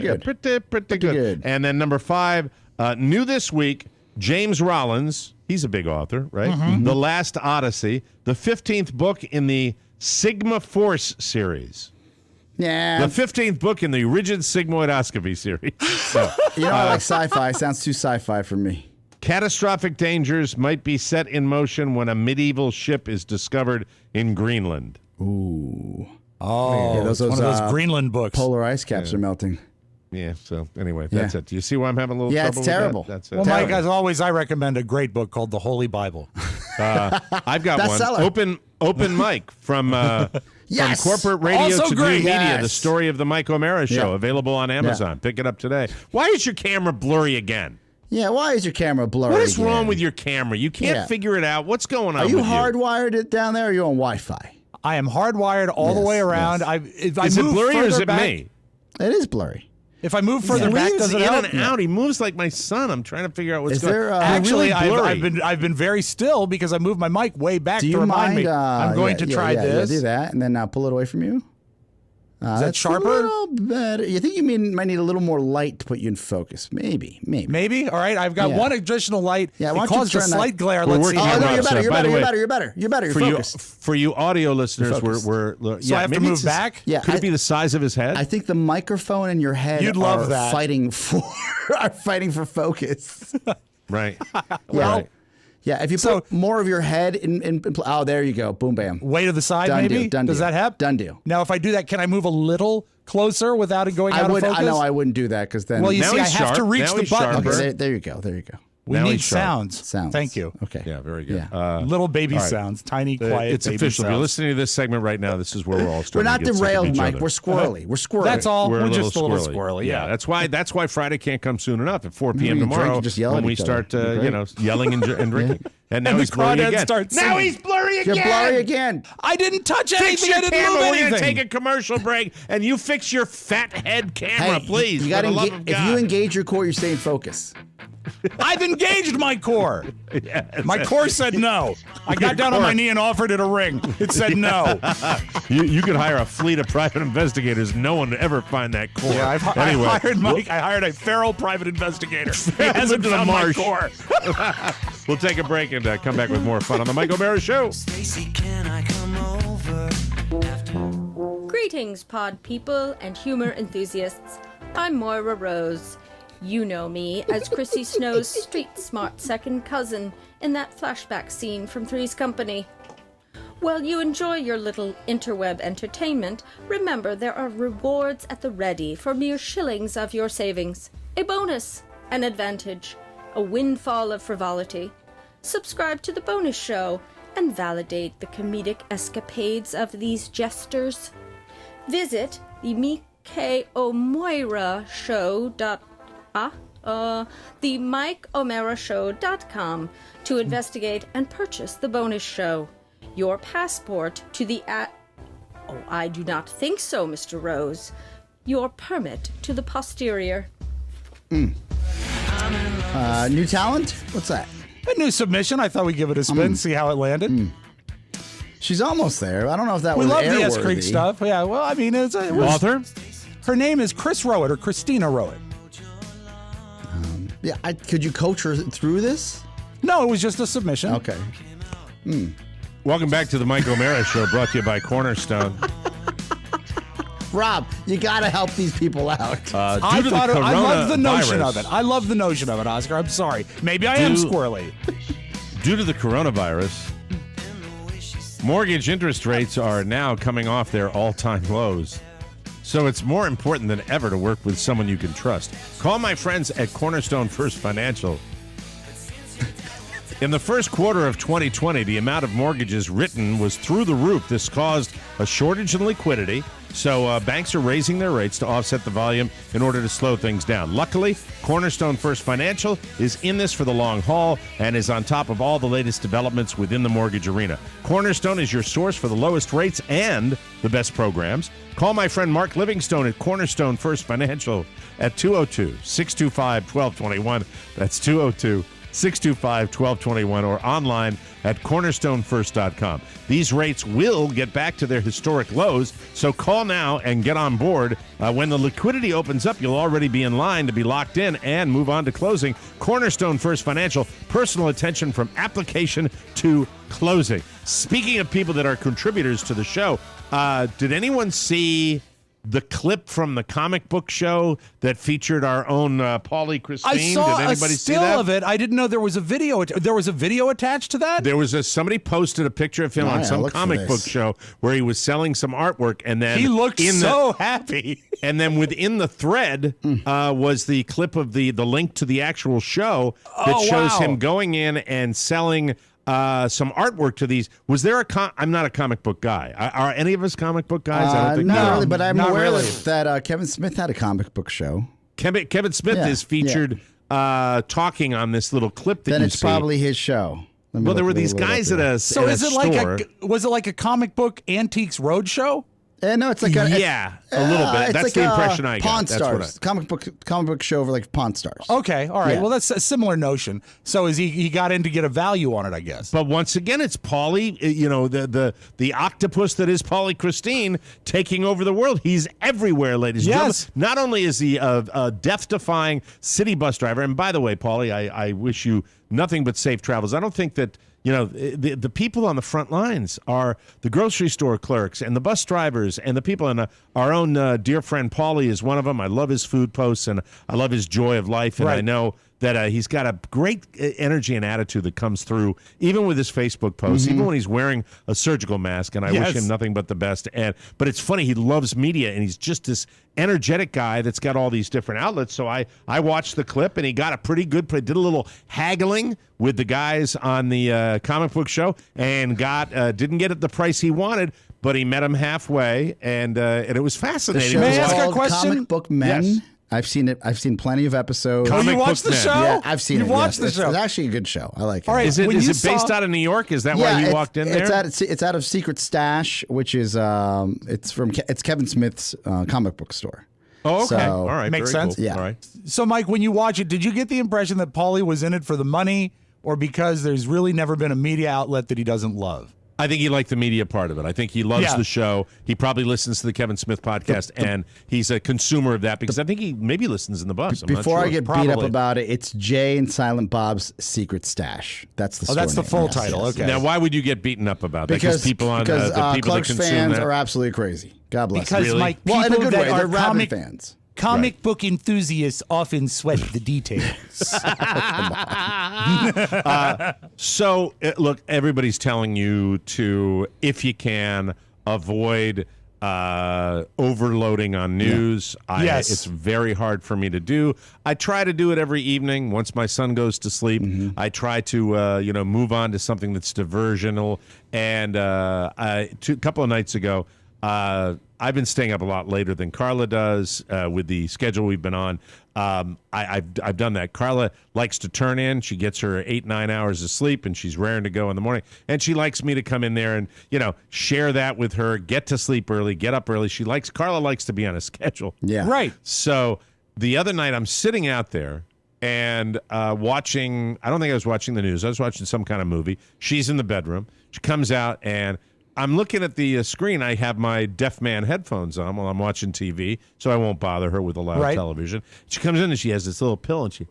that pretty good? And then number 5, new this week, James Rollins. He's a big author, right? The Last Odyssey, the 15th book in the Sigma Force series. Yeah. The 15th book in the Rigid Sigmoidoscopy series. So, I like sci-fi. Sounds too sci-fi for me. Catastrophic dangers might be set in motion when a medieval ship is discovered in Greenland. Ooh. Oh, Yeah, one of those Greenland books. Polar ice caps are melting. Yeah, so anyway, that's it. Do you see why I'm having a little trouble it's terrible. with that? That's it. Well, Mike, as always, I recommend a great book called The Holy Bible. I've got one. Bestseller. Open mic from Yes. From corporate radio Also to great. new media, Yes. the story of the Mike O'Mara Show, Yeah. available on Amazon. Pick it up today. Why is your camera blurry again? Yeah, why is your camera blurry? What is again? wrong with your camera? You can't Yeah. figure it out. What's going on Are you with hardwired it down there, or are you on Wi-Fi? I am hardwired all the Yes, way around. yes. If I Is it move blurry or is further it back, me? It is blurry. If I move further He back, leans does it in help? and out. He moves like my son. I'm trying to figure out what's Is going there, on. Actually, Really blurry. I've been very still because I moved my mic way back Do to you remind mind? me. I'm going to try this. Yeah, do that, and then pull it away from you. that That's sharper? A little better. You think might need a little more light to put you in focus? Maybe. Maybe. All right. I've got Yeah. one additional light. Yeah, why it don't you caused a turn that- slight glare. We're Let's see. working how on it Oh, no, that. you're goes. better. So, You're by better. the You're way, better. You're better. You're better. You're For you, focused. for you audio listeners, we're So I have to move back? Yeah, Could it be the size of his head? I think the microphone in your head You'd love are that. fighting for focus. right. Well, Right. yeah. If you So- put more of your head in oh, there you go. Boom, bam. Way to the side, Done maybe? deal, done Does deal. that help? Done deal. Now, if I do that, can I move a little closer without it going out of focus? I know I wouldn't do that because then. Well, you Now see, I he's have to sharp. reach Now the he's button. sharper. okay, there you go. There you go. We Now need he's sharp. sounds. Sounds. Thank you. Okay. Yeah, very good. Yeah. Little baby all right. sounds, tiny, quiet It's baby official. If you're sounds. listening to this segment right now, this is where we're all We're starting not to get sick of derailed, each Mike. other. We're squirrely. We're squirrely. That's all. We're just a little squirrely. Yeah. That's why Friday can't come soon enough at 4 p.m. you drink tomorrow and just yell when at we each other. start, It'd be great. yelling and drinking. And now And the he's blurry crawdad again. starts Now singing. he's blurry You're again. blurry again. I didn't touch Fix anything. your I didn't camera. move We're going to anything. take a commercial break, and you fix your fat head camera, Hey, please. You for got the to love engage. of If God. you engage your core, you stay in focus. I've engaged my core. Yes. My core said no. I got down on my knee and offered it a ring. It said no. You could hire a fleet of private investigators. No one would ever find that core. Yeah, anyway, I hired Mike. I hired a feral private investigator. He Live hasn't in the found my marsh. core. we'll take a break and come back with more fun on the Mike O'Mara Show. Greetings, pod people and humor enthusiasts. I'm Moira Rose. You know me as Chrissy Snow's street-smart second cousin in that flashback scene from Three's Company. While you enjoy your little interweb entertainment, remember there are rewards at the ready for mere shillings of your savings. A bonus, an advantage, a windfall of frivolity. Subscribe to the bonus show and validate the comedic escapades of these jesters. Visit the themikeomerashow.com to investigate and purchase the bonus show. Your passport to the Oh, I do not think so, Mr. Rose. Your permit to the posterior. New talent? What's that? A new submission. I thought we'd give it a spin, see how it landed. She's almost there. I don't know if that We was love the S airworthy. Creek stuff. Yeah, well, I mean, it was, Author? her name is Chris Rowett or Christina Rowett. Yeah, could you coach her through this? No, it was just a submission. Okay. Welcome back to the Mike O'Mara Show, brought to you by Cornerstone. Rob, you got to help these people out. I love the notion of coronavirus- it. I love the notion of it, Oscar. I'm sorry. Maybe I am squirrely. Due to the coronavirus, mortgage interest rates are now coming off their all-time lows. So it's more important than ever to work with someone you can trust. Call my friends at Cornerstone First Financial. In the first quarter of 2020, the amount of mortgages written was through the roof. This caused a shortage in liquidity, so banks are raising their rates to offset the volume in order to slow things down. Luckily, Cornerstone First Financial is in this for the long haul and is on top of all the latest developments within the mortgage arena. Cornerstone is your source for the lowest rates and the best programs. Call my friend Mark Livingstone at Cornerstone First Financial at 202-625-1221. That's 202-625-1221 or online at cornerstonefirst.com. These rates will get back to their historic lows, so call now and get on board. When the liquidity opens up, you'll already be in line to be locked in and move on to closing. Cornerstone First Financial, personal attention from application to closing. Speaking of people that are contributors to the show, did anyone see the clip from the comic book show that featured our own Paulie Christine? I saw Did a anybody see still that? of it. I didn't know there was a video. There was a video attached to that? There was somebody posted a picture of him on some look for comic book this. show where he was selling some artwork, and then He looked so happy. and then within the thread was the clip of the link to the actual show that Oh, shows wow. him going in and selling some artwork to these. Was there I'm not a comic book guy. Are any of us comic book guys? I don't think not really, but I'm not aware really. that Kevin Smith had a comic book show. Kevin Smith is featured talking on this little clip that Then you it's see. probably his show. Well, there were these guys at a So is it store. was it like a comic book antiques roadshow? No, it's like a a little bit. It's That's like the impression I got. Pawn That's what Stars, comic book show over like Pawn Stars. Okay, all right. Yeah. Well, that's a similar notion. So is he got in to get a value on it, I guess. But once again, it's Paulie, the octopus that is Paulie Christine taking over the world. He's everywhere, ladies and Yes. gentlemen. Not only is he a death-defying city bus driver, and by the way, Paulie, I wish you nothing but safe travels. I don't think that the people on the front lines are the grocery store clerks and the bus drivers and the people. And our own dear friend Paulie is one of them. I love his food posts and I love his joy of life. And I know that he's got a great energy and attitude that comes through, even with his Facebook posts, even when he's wearing a surgical mask. And I wish him nothing but the best. But it's funny, he loves media, and he's just this energetic guy that's got all these different outlets. So I watched the clip, and he got a pretty good play. Did a little haggling with the guys on the comic book show, and didn't get it the price he wanted, but he met him halfway, and it was The fascinating. show May I is ask a called question? Comic Book Men. Yes. I've seen it. I've seen plenty of episodes. Oh, you Comic watched Book the Man. show? Yeah, I've seen you it. watched yes. the show. It's actually a good show. I like it. All right. Is it When you based saw- out of New York? Is that why you walked in there? It's out of Secret Stash, which is it's Kevin Smith's comic book store. Oh, okay. So- All right. Makes very sense. Cool. Yeah. All right. So, Mike, when you watch it, did you get the impression that Paulie was in it for the money, or because there's really never been a media outlet that he doesn't love? I think he liked the media part of it. I think he loves the show. He probably listens to the Kevin Smith podcast, and he's a consumer of that because I think he maybe listens in the bus. I'm not Before sure. I get beat up about it, it's Jay and Silent Bob's Secret Stash. That's the. Oh, that's store the name. full Yes, title. yes. Okay. Now, why would you get beaten up about that? Because people on because the people that Clark's consume fans that? are absolutely crazy. God bless. Because, them. Mike, well, in a people good that way, are they're rabid comic fans. Comic book enthusiasts often sweat the details. So, look, everybody's telling you to, if you can, avoid overloading on news. Yes. It's very hard for me to do. I try to do it every evening once my son goes to sleep. I try to, move on to something that's diversional. And a couple of nights ago, I've been staying up a lot later than Carla does with the schedule we've been on. I've done that. Carla likes to turn in. She gets her 8-9 hours of sleep, and she's raring to go in the morning. And she likes me to come in there and share that with her. Get to sleep early, get up early. Carla likes to be on a schedule. Yeah, Right. So the other night, I'm sitting out there and watching. I don't think I was watching the news. I was watching some kind of movie. She's in the bedroom. She comes out and I'm looking at the screen. I have my deaf man headphones on while I'm watching TV, so I won't bother her with a loud television. She comes in and she has this little pill, and she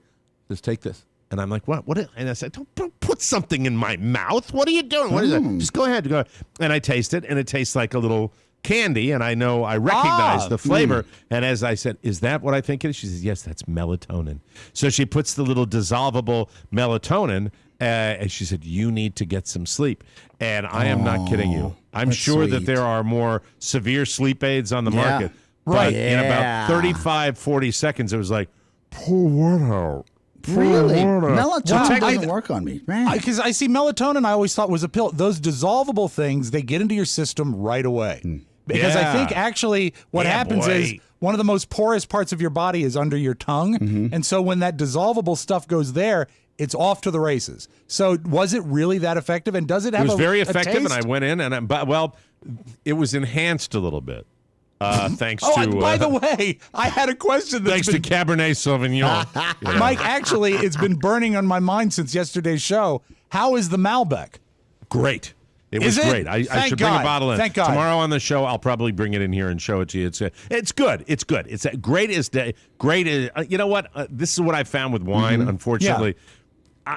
says, "Take this." And I'm like, "What? What?" And I said, "Don't put something in my mouth. What are you doing? What is that? Just go ahead. Go." And I taste it, and it tastes like a little candy, and I recognize the flavor. And as I said, "Is that what I think it is?" She says, "Yes, that's melatonin." So she puts the little dissolvable melatonin. And she said, "You need to get some sleep." And I am not kiddking you. I'm sure that there are more severe sleep aids on the market. But in about 35, 40 seconds, it was like, pull what out? Really? Pull what out? Melatonin doesn't work on me, man. Because I see melatonin, I always thought was a pill. Those dissolvable things, they get into your system right away. Because I think actually what happens is one of the most porous parts of your body is under your tongue. And so when that dissolvable stuff goes there, it's off to the races. So was it really that effective? And does it have It was very a effective, taste? and I went in, and it was enhanced a little bit. Thanks to... and by the way, I had a question. Thanks to Cabernet Sauvignon. Mike, actually, it's been burning on my mind since yesterday's show. How is the Malbec? Great. It was great. I should bring a bottle in. Thank God. Tomorrow on the show, I'll probably bring it in here and show it to you. It's good. It's good. It's great as you know what? This is what I found with wine, unfortunately. Yeah.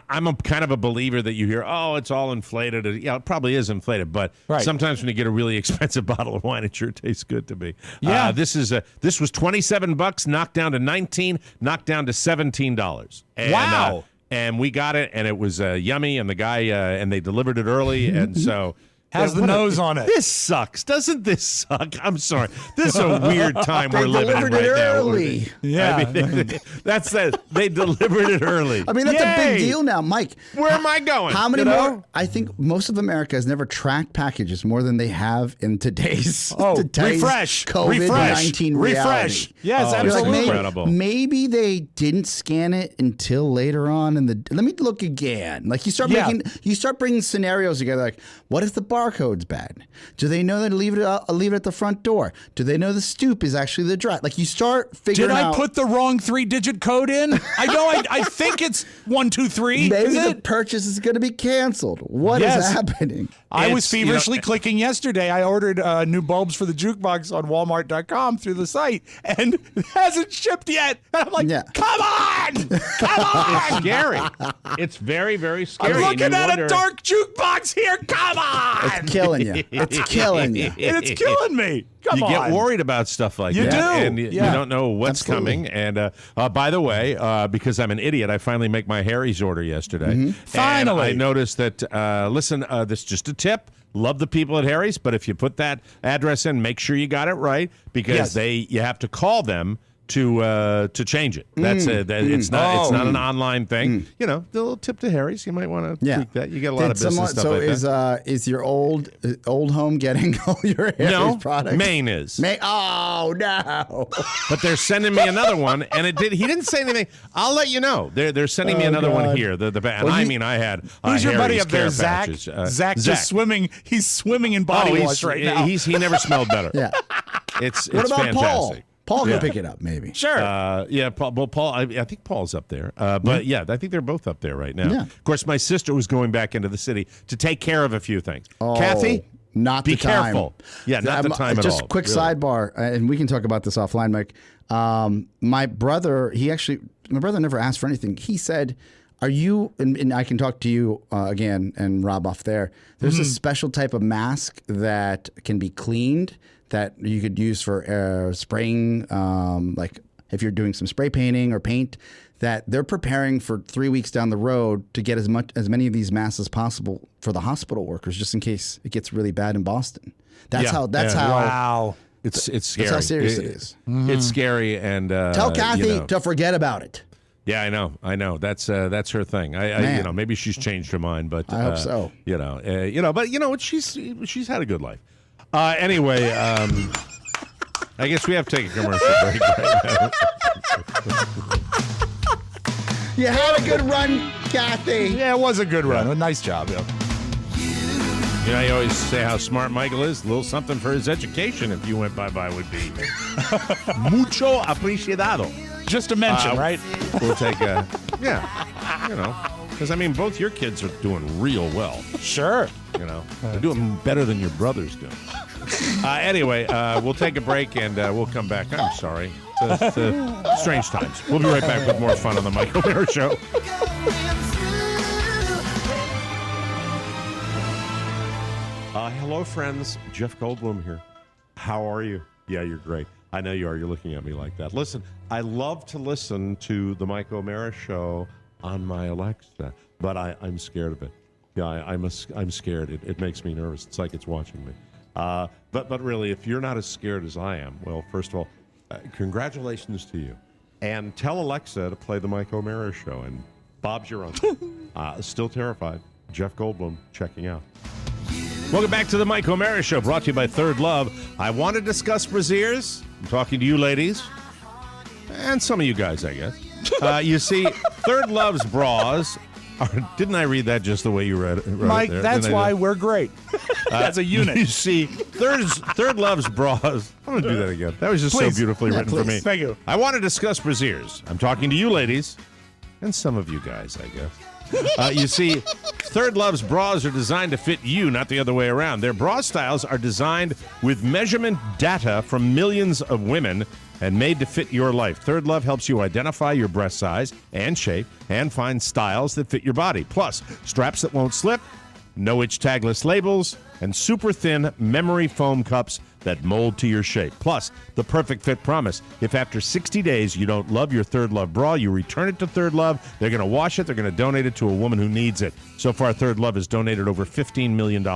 I'm a kind of a believer that you hear, oh, it's all inflated. Yeah, it probably is inflated, but sometimes when you get a really expensive bottle of wine, it sure tastes good to me. Yeah. This was $27, knocked down to $19, knocked down to $17. And, wow. And we got it, and it was yummy, and the guy, and they delivered it early, and so Has the nose on it. This sucks. Doesn't this suck? I'm sorry. This is a weird time we're living in right delivered it now. early. Yeah. I mean, that's that. They delivered it early. I mean, that's a Yay! big deal now, Mike. Where am I going? How many You know? more? I think most of America has never tracked packages more than they have in today's, refresh. COVID-19 Refresh. reality. Yes, You're like, absolutely. Incredible. maybe they didn't scan it until later on in the. Let me look again. Like you start bringing scenarios together. Like, what if the barcode's bad? Do they know that leave it at the front door? Do they know the stoop is actually the drive? Like you start figuring Did out. I put the wrong 3-digit code in? I know. I think it's 1, 2, 3. Maybe Is the it? purchase is going to be canceled. What is Yes. happening? I was It's, you feverishly know- clicking yesterday. I ordered new bulbs for the jukebox on Walmart.com through the site, and it hasn't shipped yet. And I'm like, come on! Come on! It's scary. It's very, very scary. I'm looking And you at wonder- a dark jukebox here. Come on! It's killing you. It's killing you. And it's killing me. Come you on. get worried about stuff like You that. do. And you Yeah. don't know what's Absolutely. coming. And by the way, because I'm an idiot, I finally make my Harry's order yesterday. And Finally. I noticed that, this is just a tip. Love the people at Harry's, but if you put that address in, make sure you got it right because Yes. you have to call them to change it. That's it's not an online thing. You know, the little tip to Harry's. You might want to tweak that. You get a lot of business stuff so like that. is your old home getting all your Harry's No, products? Maine is. Oh no! But they're sending me another one, and he didn't say anything. I'll let you know. They're sending me another one God. here. And Well, I had Who's your buddy Harry's up there, care Zach? packages. Zach just swimming. He's swimming in body wash right now. He never smelled better. Yeah. It's What about fantastic. Paul? Paul can pick it up, maybe. Sure. Yeah, Paul. Well, Paul. I think Paul's up there. But yeah, I think they're both up there right now. Yeah. Of course, my sister was going back into the city to take care of a few things. Oh, Kathy, not be the time. careful. Yeah, not the time at all. Just quick really. sidebar, and we can talk about this offline, Mike. My brother never asked for anything. He said, "Are you?" And I can talk to you again and Rob off there. There's a special type of mask that can be cleaned that you could use for spraying, like if you're doing some spray painting or paint. That they're preparing for 3 weeks down the road to get as many of these masks as possible for the hospital workers, just in case it gets really bad in Boston. That's how. Wow. It's scary. That's how serious it is. It's scary, and Tell Kathy you know. to forget about it. Yeah, I know. That's her thing. I maybe she's changed her mind, but I hope so. But what? She's had a good life. Anyway, I guess we have to take a commercial break right now. You had a good run, Kathy. Yeah, it was a good run. A nice job. Yeah. You know, you always say how smart Michael is. A little something for his education, if you went by would be mucho apreciado. Just a mention, right? We'll take a because I mean, both your kids are doing real well. Sure. They're doing better than your brothers do. Anyway, we'll take a break and we'll come back. I'm sorry. It's strange times. We'll be right back with more fun on the Michael Mirror Show. Hello, friends. Jeff Goldblum here. How are you? Yeah, you're great. I know you are. You're looking at me like that. Listen, I love to listen to the Mike O'Mara Show on my Alexa, but I'm scared of it. Yeah, I'm scared. It makes me nervous. It's like it's watching me. But really, if you're not as scared as I am, well, first of all, congratulations to you. And tell Alexa to play the Mike O'Mara Show. And Bob's your uncle. Still terrified. Jeff Goldblum checking out. Welcome back to the Mike O'Mara Show, brought to you by Third Love. I want to discuss brassieres. I'm talking to you ladies, and some of you guys, I guess. You see, Third Love's bras didn't I read that just the way you read it? Mike, that's why we're great. As a unit. You see, Third Love's bras. I'm going to do that again. That was just Please. so beautifully written for me. Thank you. I want to discuss brassieres. I'm talking to you ladies, and some of you guys, I guess. You see, Third Love's bras are designed to fit you, not the other way around. Their bra styles are designed with measurement data from millions of women and made to fit your life. Third Love helps you identify your breast size and shape and find styles that fit your body. Plus, straps that won't slip, no itch tagless labels, and super thin memory foam cups that mold to your shape. Plus, the Perfect Fit promise. If after 60 days you don't love your Third Love bra, you return it to Third Love. They're going to wash it. They're going to donate it to a woman who needs it. So far, Third Love has donated over $15 million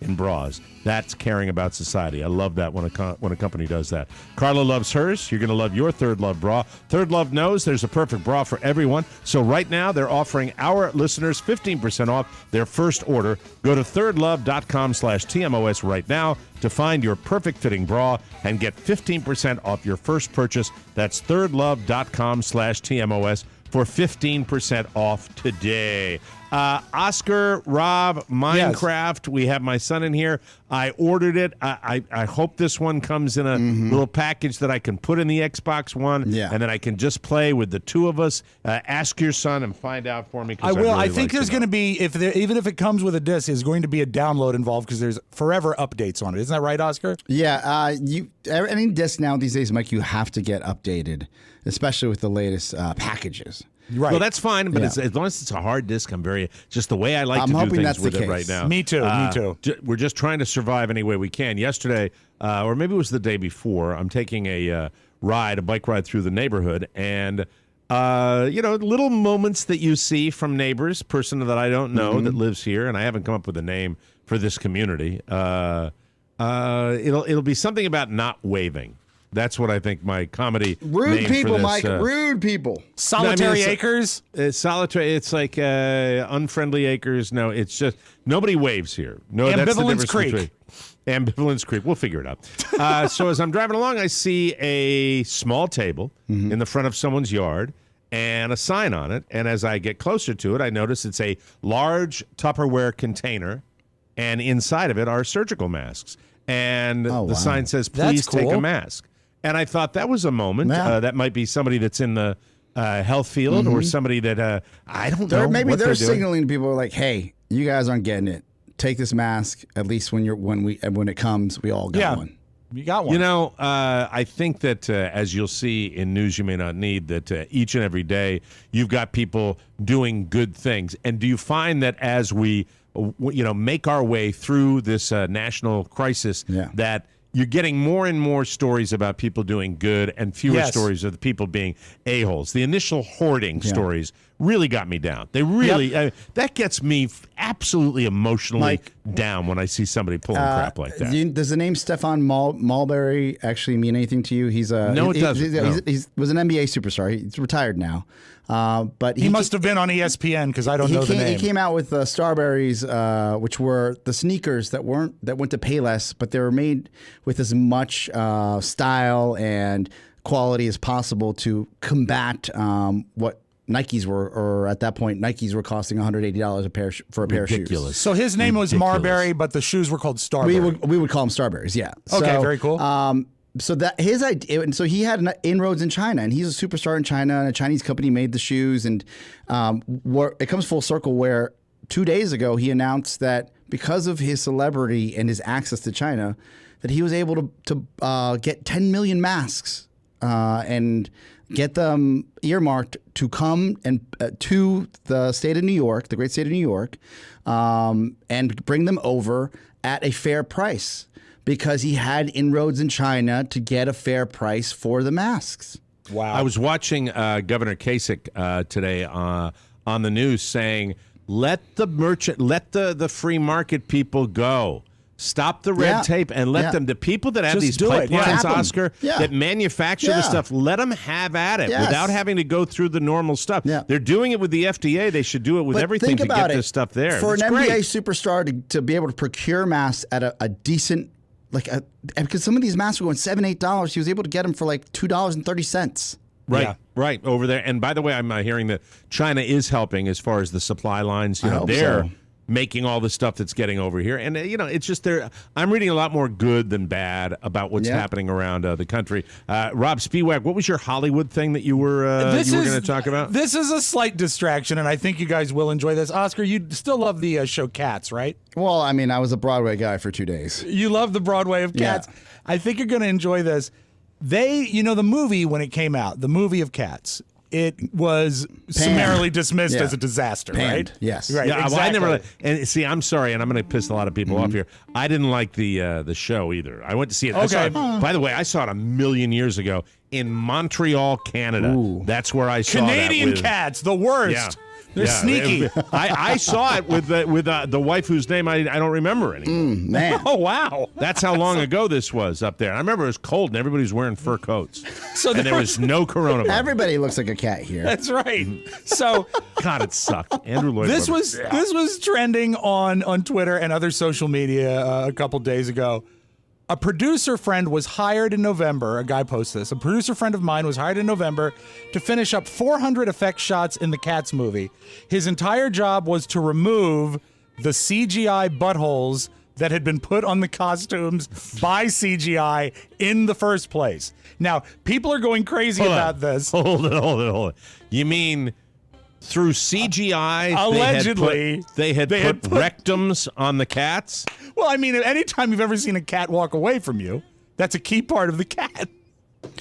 in bras. That's caring about society. I love that when a company does that. Carla loves hers. You're going to love your Third Love bra. Third Love knows there's a perfect bra for everyone. So right now, they're offering our listeners 15% off their first order. Go to thirdlove.com/TMOS right now to find your perfect fitting bra and get 15% off your first purchase. That's thirdlove.com/TMOS for 15% off today. Oscar, Rob, Minecraft. Yes. We have my son in here. I ordered it. I hope this one comes in a little package that I can put in the Xbox One, and then I can just play with the two of us. Ask your son and find out for me. I will. I think there's going to be, even if it comes with a disc, there's going to be a download involved because there's forever updates on it. Isn't that right, Oscar? Yeah. Any disc now these days, Mike, you have to get updated, especially with the latest packages. Right. Well, that's fine, but as long as it's a hard disk, just the way I like to do things with it right now. Me too. Me too. We're just trying to survive any way we can. Yesterday, or maybe it was the day before, I'm taking a bike ride through the neighborhood, and little moments that you see from neighbors, person that I don't know that lives here, and I haven't come up with a name for this community. It'll be something about not waving. That's what I think my comedy rude name people, for this, Mike. Rude people. Solitary acres. Solitary. It's like unfriendly acres. No, it's just nobody waves here. No, Ambivalence Creek. Ambivalence Creek. We'll figure it out. So as I'm driving along, I see a small table in the front of someone's yard and a sign on it. And as I get closer to it, I notice it's a large Tupperware container, and inside of it are surgical masks. And the sign says, "Please take a mask." And I thought that was a moment. That might be somebody that's in the health field or somebody that I don't know. Maybe what they're signaling to people like, "Hey, you guys aren't getting it. Take this mask. At least when it comes, we all got one." You got one. You know, I think that as you'll see in News You May Not Need, that each and every day you've got people doing good things. And do you find that as we make our way through this national crisis, that you're getting more and more stories about people doing good and fewer stories of the people being a-holes? The initial hoarding stories really got me down. They really, that gets me absolutely emotionally down when I see somebody pulling crap like that. Does the name Stefan Marbury actually mean anything to you? He's no, it doesn't. He was an NBA superstar. He's retired now. But he must have been on ESPN because I don't know the name. He came out with Starberries, which were the sneakers that went to Payless, but they were made with as much style and quality as possible to combat what Nikes were, or at that point, Nikes were costing $180 for a pair of shoes. So his name was Marbury, but the shoes were called Starberry. We would call them Starberries, yeah. Okay, very cool. So that his idea, and so he had inroads in China, and he's a superstar in China, and a Chinese company made the shoes, and it comes full circle where 2 days ago he announced that because of his celebrity and his access to China, that he was able to get 10 million masks and get them earmarked to come and to the state of New York, the great state of New York, and bring them over at a fair price, because he had inroads in China to get a fair price for the masks. Wow. I was watching Governor Kasich today on the news saying, let the free market people go. Stop the red tape and let them. The people that have Just these do it. pipelines, Oscar, that manufacture the stuff, let them have at it without having to go through the normal stuff. They're doing it with the FDA. They should do it with everything to get this stuff there. For an NBA superstar to be able to procure masks at a decent, because some of these masks were going $7, $8, he was able to get them for like $2.30. Right over there. And by the way, I'm hearing that China is helping as far as the supply lines. They're making all the stuff that's getting over here. And, it's just I'm reading a lot more good than bad about what's happening around the country. Rob Spiewak, what was your Hollywood thing that you were going to talk about? This is a slight distraction, and I think you guys will enjoy this. Oscar, you still love the show Cats, right? Well, I mean, I was a Broadway guy for 2 days. You love the Broadway of Cats. I think you're going to enjoy this. The movie, when it came out, the movie of Cats, it was summarily dismissed as a disaster, right? Yes. Right. Yeah, exactly. well, I never. And see, I'm sorry, and I'm going to piss a lot of people off here. I didn't like the show either. I went to see it. I saw it. By the way, I saw it a million years ago in Montreal, Canada. Ooh. That's where I saw Canadian that with, cats, the worst. Yeah. They're sneaky. I saw it with the wife whose name I don't remember anymore. Man. Oh, wow. That's how long ago this was up there. I remember it was cold and everybody was wearing fur coats. And there was no coronavirus. Everybody looks like a cat here. That's right. So God, it sucked. Andrew Lloyd this Webber. was trending on Twitter and other social media a couple days ago. A producer friend was hired in November. A guy posted this. A producer friend of mine was hired in November to finish up 400 effect shots in the Cats movie. His entire job was to remove the CGI buttholes that had been put on the costumes by CGI in the first place. Now, people are going crazy about this. Hold it. You mean through CGI, Allegedly, they had put rectums on the cats? Well, I mean, anytime you've ever seen a cat walk away from you, that's a key part of the cat.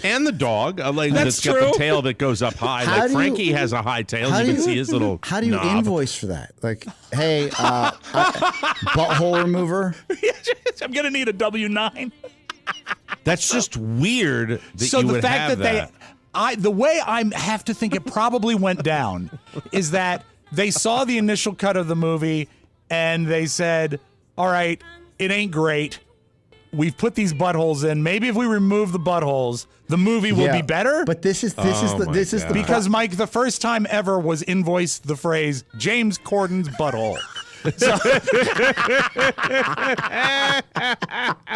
And the dog, That's got true. the tail that goes up high. Like Frankie has a high tail. You can see his little How do you knob. invoice for that? Like, hey, butthole remover? I'm going to need a W-9. That's just weird that So you the would fact have that the way I have to think it probably went down is that they saw the initial cut of the movie and they said, all right, it ain't great. We've put these buttholes in. Maybe if we remove the buttholes, the movie will be better. But this is the because Mike, the first time ever was invoiced the phrase James Corden's butthole.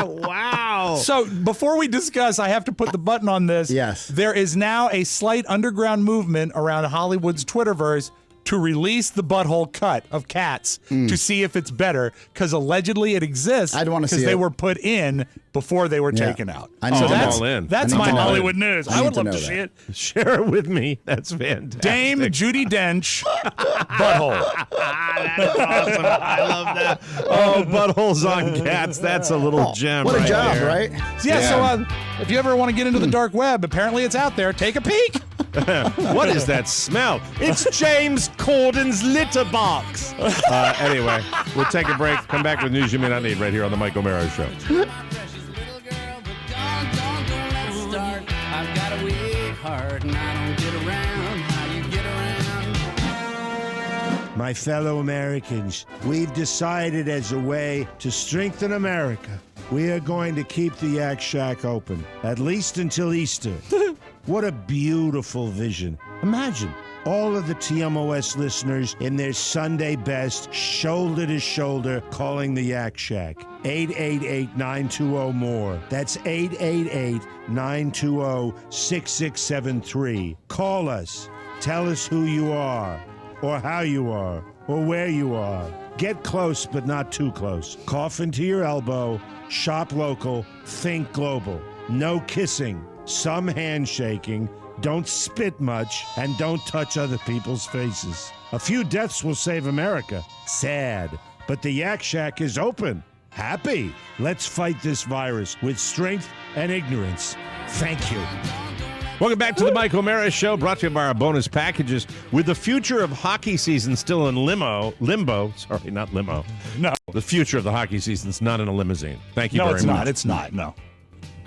Wow. So before we discuss, I have to put the button on this. Yes. There is now a slight underground movement around Hollywood's Twitterverse to release the butthole cut of Cats to see if it's better, because allegedly it exists. I'd want to see because they it. were put in before they were taken out. I need So to know. that's all in. that's I need my to know Hollywood that. news. I I need would to love know to that. see it. Share it with me. That's fantastic. Dame Judi Dench butthole. That is awesome. I love that. Oh, buttholes on cats. That's a little gem. What a right job, there. right? So if you ever want to get into the dark web, apparently it's out there. Take a peek. What is that smell? It's James Corden's litter box. Anyway, we'll take a break. Come back with news you may not need right here on the Mike O'Mara Show. I've got to work hard and I don't get around how you get around. My fellow Americans, we've decided as a way to strengthen America, we are going to keep the Yak Shack open, at least until Easter. What a beautiful vision. Imagine all of the TMOS listeners in their Sunday best, shoulder to shoulder, calling the Yak Shack. 888-920-MORE. That's 888-920-6673. Call us. Tell us who you are, or how you are, or where you are. Get close, but not too close. Cough into your elbow. Shop local. Think global. No kissing. Some handshaking. Don't spit much, and don't touch other people's faces. A few deaths will save America. Sad. But the Yak Shack is open. Happy. Let's fight this virus with strength and ignorance. Thank you. Welcome back to the Mike O'Mara Show, brought to you by our bonus packages. With the future of hockey season still in limbo. Sorry, not limo. No. The future of the hockey season's not in a limousine. Thank you very much. No, it's not. It's not. No.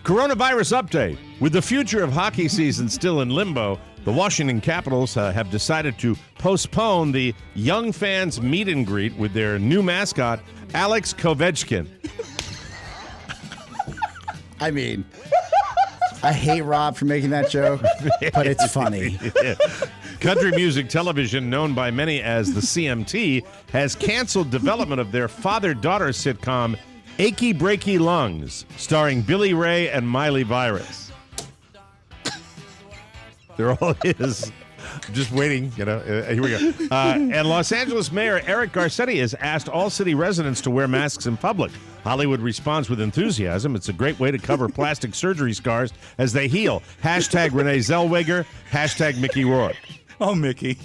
Coronavirus update. With the future of hockey season still in limbo, the Washington Capitals have decided to postpone the young fans meet and greet with their new mascot, Alex Ovechkin. I mean, I hate Rob for making that joke, but it's funny. Country Music Television, known by many as the CMT, has canceled development of their father-daughter sitcom, Achy Breaky Lungs, starring Billy Ray and Miley Virus. They're all his. Just waiting, here we go. And Los Angeles Mayor Eric Garcetti has asked all city residents to wear masks in public. Hollywood responds with enthusiasm. It's a great way to cover plastic surgery scars as they heal. Hashtag Renee Zellweger. Hashtag Mickey Rourke. Oh, Mickey.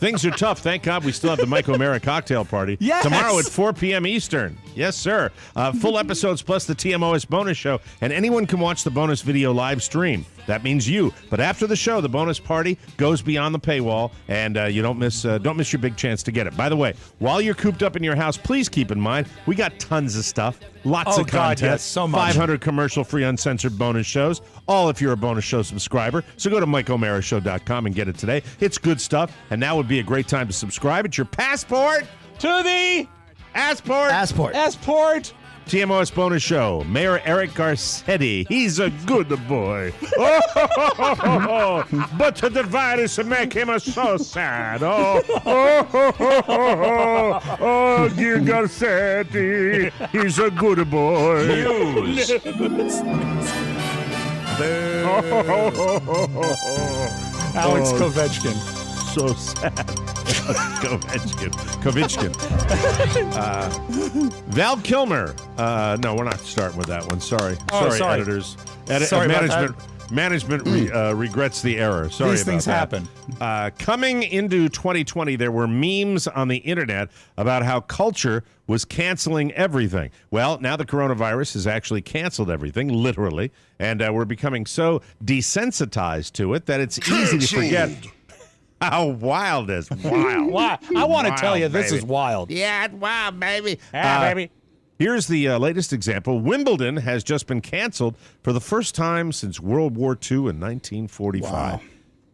Things are tough. Thank God we still have the Mike O'Mara cocktail party. Yes! Tomorrow at 4 p.m. Eastern. Yes, sir. Full episodes plus the TMOS bonus show, and anyone can watch the bonus video live stream. That means you. But after the show, the bonus party goes beyond the paywall, and you don't miss your big chance to get it. By the way, while you're cooped up in your house, please keep in mind we got tons of stuff, lots of content, yes, so much. 500 commercial-free, uncensored bonus shows. All if you're a bonus show subscriber. So go to MikeO'MaraShow.com and get it today. It's good stuff, and now would be a great time to subscribe. It's your passport to the Assport. TMOS bonus show. Mayor Eric Garcetti. He's a good boy. But the virus make him so sad. Dear Garcetti. He's a good boy. News. Alex Kovechkin. So sad. Kovechkin. Val Kilmer. No, we're not starting with that one. Sorry, editors. Sorry Management regrets the error. Sorry These about things that. happen. Coming into 2020, there were memes on the internet about how culture was canceling everything. Well, now the coronavirus has actually canceled everything, literally, and we're becoming so desensitized to it that it's easy to forget how wild is. Wild. I want to tell you, this is wild. Yeah, it's wild, baby. Baby. Here's the latest example. Wimbledon has just been canceled for the first time since World War II in 1945. Wow.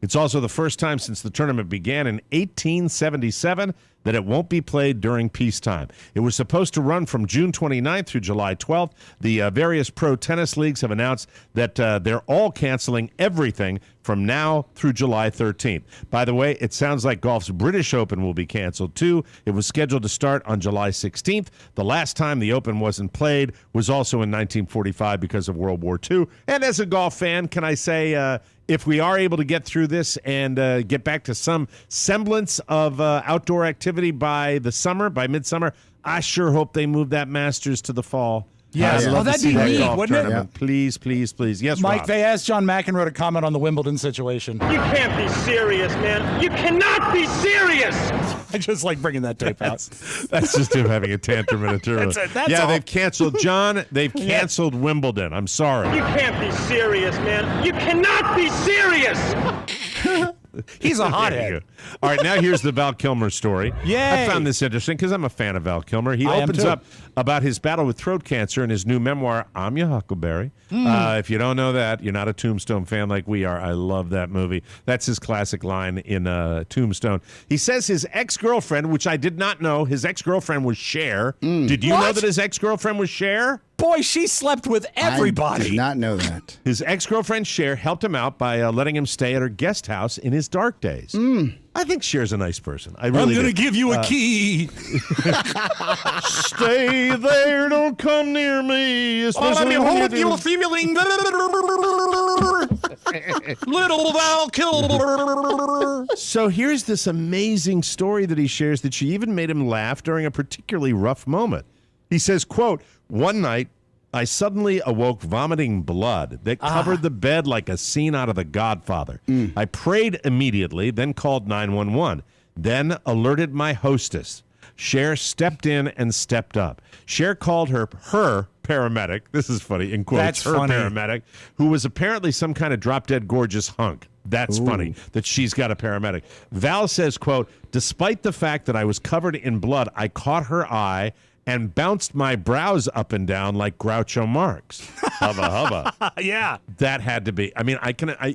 It's also the first time since the tournament began in 1877 that it won't be played during peacetime. It was supposed to run from June 29th through July 12th. The various pro tennis leagues have announced that they're all canceling everything from now through July 13th. By the way, it sounds like golf's British Open will be canceled too. It was scheduled to start on July 16th. The last time the Open wasn't played was also in 1945 because of World War II. And as a golf fan, can I say, if we are able to get through this and get back to some semblance of outdoor activity by the summer, by midsummer, I sure hope they move that Masters to the fall. Yes. I'd love to That'd see be that neat, golf wouldn't it? tournament. Please, please, please. Yes, Mike, Rob. they asked John McEnroe to comment on the Wimbledon situation. You can't be serious, man. You cannot be serious. I just like bringing that tape out. That's just him having a tantrum in a tournament. That's yeah, all. they've canceled, John. They've canceled Wimbledon. I'm sorry. You can't be serious, man. You cannot be serious. He's a hothead. All right, now here's the Val Kilmer story. Yay. I found this interesting because I'm a fan of Val Kilmer. He opens up about his battle with throat cancer in his new memoir, I'm Your Huckleberry. If you don't know that, you're not a Tombstone fan like we are. I love that movie. That's his classic line in Tombstone. He says his ex-girlfriend, which I did not know, his ex-girlfriend was Cher. Did you know that his ex-girlfriend was Cher? Boy, she slept with everybody. I did not know that. His ex-girlfriend Cher helped him out by letting him stay at her guest house in his dark days. I think Cher's a nice person. I really I'm going to do. give you a key. Stay there, don't come near me. I'm hope you're feeling little Val Kilmer. So here's this amazing story that he shares that she even made him laugh during a particularly rough moment. He says, quote, one night, I suddenly awoke vomiting blood that covered the bed like a scene out of The Godfather. I prayed immediately, then called 911, then alerted my hostess. Cher stepped in and stepped up. Cher called her paramedic, this is funny, in quotes, That's her funny. paramedic, who was apparently some kind of drop-dead gorgeous hunk. That's funny that she's got a paramedic. Val says, quote, despite the fact that I was covered in blood, I caught her eye and bounced my brows up and down like Groucho Marx. Hubba hubba. Yeah. That had to be. I mean,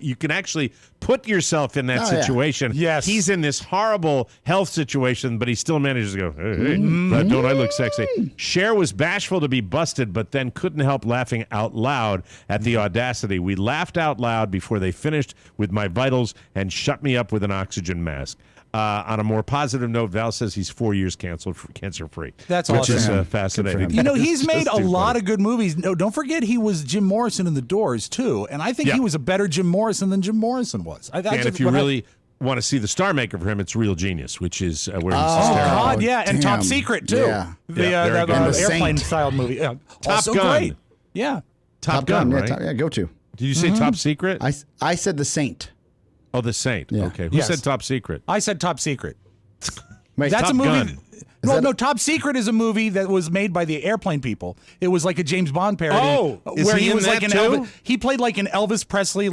you can actually put yourself in that situation. Yeah. Yes. He's in this horrible health situation, but he still manages to go, hey, don't I look sexy? Cher was bashful to be busted, but then couldn't help laughing out loud at the audacity. We laughed out loud before they finished with my vitals and shut me up with an oxygen mask. On a more positive note, Val says he's 4 years cancer-free. That's which awesome. is fascinating. You know, he's made a lot funny. of good movies. No, don't forget he was Jim Morrison in The Doors, too. And I think Yeah. he was a better Jim Morrison than Jim Morrison was. And if you really want to see the star maker for him, it's Real Genius, which is where he's hysterical. God, yeah. And Top Damn. Secret, too. Yeah. The very good. And The airplane-style movie. Yeah. Top Also Gun. great. Yeah. Top Gun, yeah, right? go to. Did you say Top Secret? I said The Saint. Oh, The Saint. Yeah. Okay. Who Yes. said Top Secret? I said Top Secret. Wait, That's Top a movie. Gun. No, Top Secret is a movie that was made by the Airplane people. It was like a James Bond parody. Oh, is where he in was that like an too? Elvis. He played like an Elvis Presley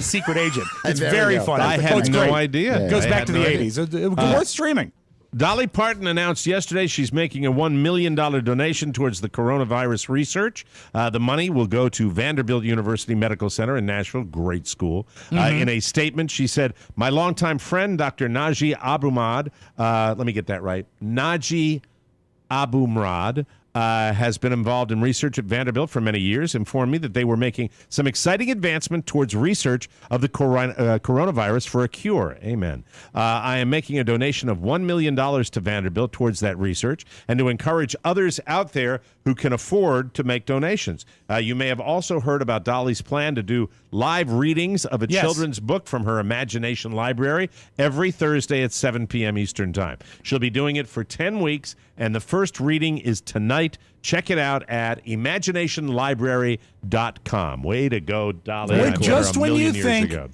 secret agent. It's There we very go. funny. I The had quote's no great. idea. It goes I back had to the no idea. 80s. It's worth streaming. Dolly Parton announced yesterday she's making a $1 million donation towards the coronavirus research. The money will go to Vanderbilt University Medical Center in Nashville. Great school. In a statement, she said, "My longtime friend, Dr. Naji Abumrad," let me get that right, Naji Abumrad, has been involved in research at Vanderbilt for many years, informed me that they were making some exciting advancement towards research of the coronavirus for a cure. Amen. I am making a donation of $1 million to Vanderbilt towards that research and to encourage others out there who can afford to make donations. You may have also heard about Dolly's plan to do live readings of a children's book from her imagination library every Thursday at 7 p.m. Eastern Time. She'll be doing it for 10 weeks, and the first reading is tonight. Check it out at imaginationlibrary.com. Way to go, Dolly. I met her Just a when you million years ago.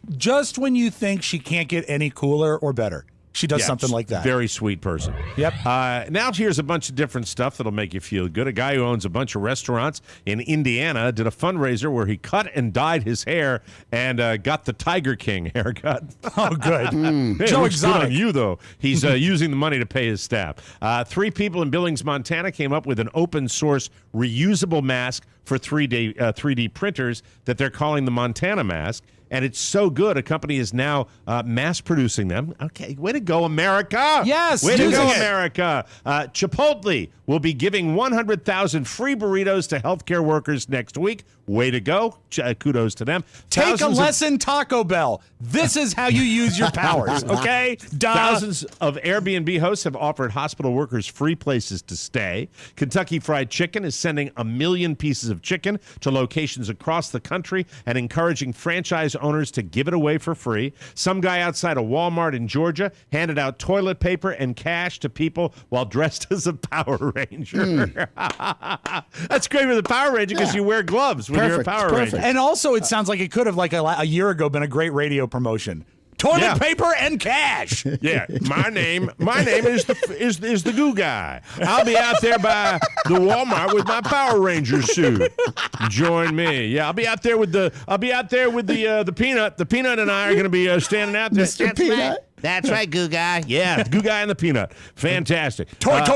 think she can't get any cooler or better, she does something like that. Very sweet person. Yep. Now here's a bunch of different stuff that'll make you feel good. A guy who owns a bunch of restaurants in Indiana did a fundraiser where he cut and dyed his hair and got the Tiger King haircut. Oh, good. Hey, Joe looks good Exotic. on you, though. He's using the money to pay his staff. 3 people in Billings, Montana came up with an open source reusable mask for 3D printers that they're calling the Montana mask. And it's so good, a company is now mass producing them. Okay, way to go, America! Yes, way to using go, it. America! Chipotle will be giving 100,000 free burritos to healthcare workers next week. Way to go! Kudos to them. Take a lesson, Taco Bell. This is how you use your powers, okay? Duh. Thousands of Airbnb hosts have offered hospital workers free places to stay. Kentucky Fried Chicken is sending 1 million pieces of chicken to locations across the country and encouraging franchise owners to give it away for free. Some guy outside a Walmart in Georgia handed out toilet paper and cash to people while dressed as a Power Ranger. That's great with a Power Ranger because you wear gloves when you're a Power Ranger. And also, it sounds like it could have, like a year ago, been a great radio promotion. Toilet paper and cash. Yeah, my name is the goo guy. I'll be out there by the Walmart with my Power Ranger suit. Join me. Yeah, I'll be out there with the peanut. The peanut and I are going to be standing out there. Mr. Peanut. That's right, goo guy. Yeah, the goo guy and the peanut. Fantastic. Toilet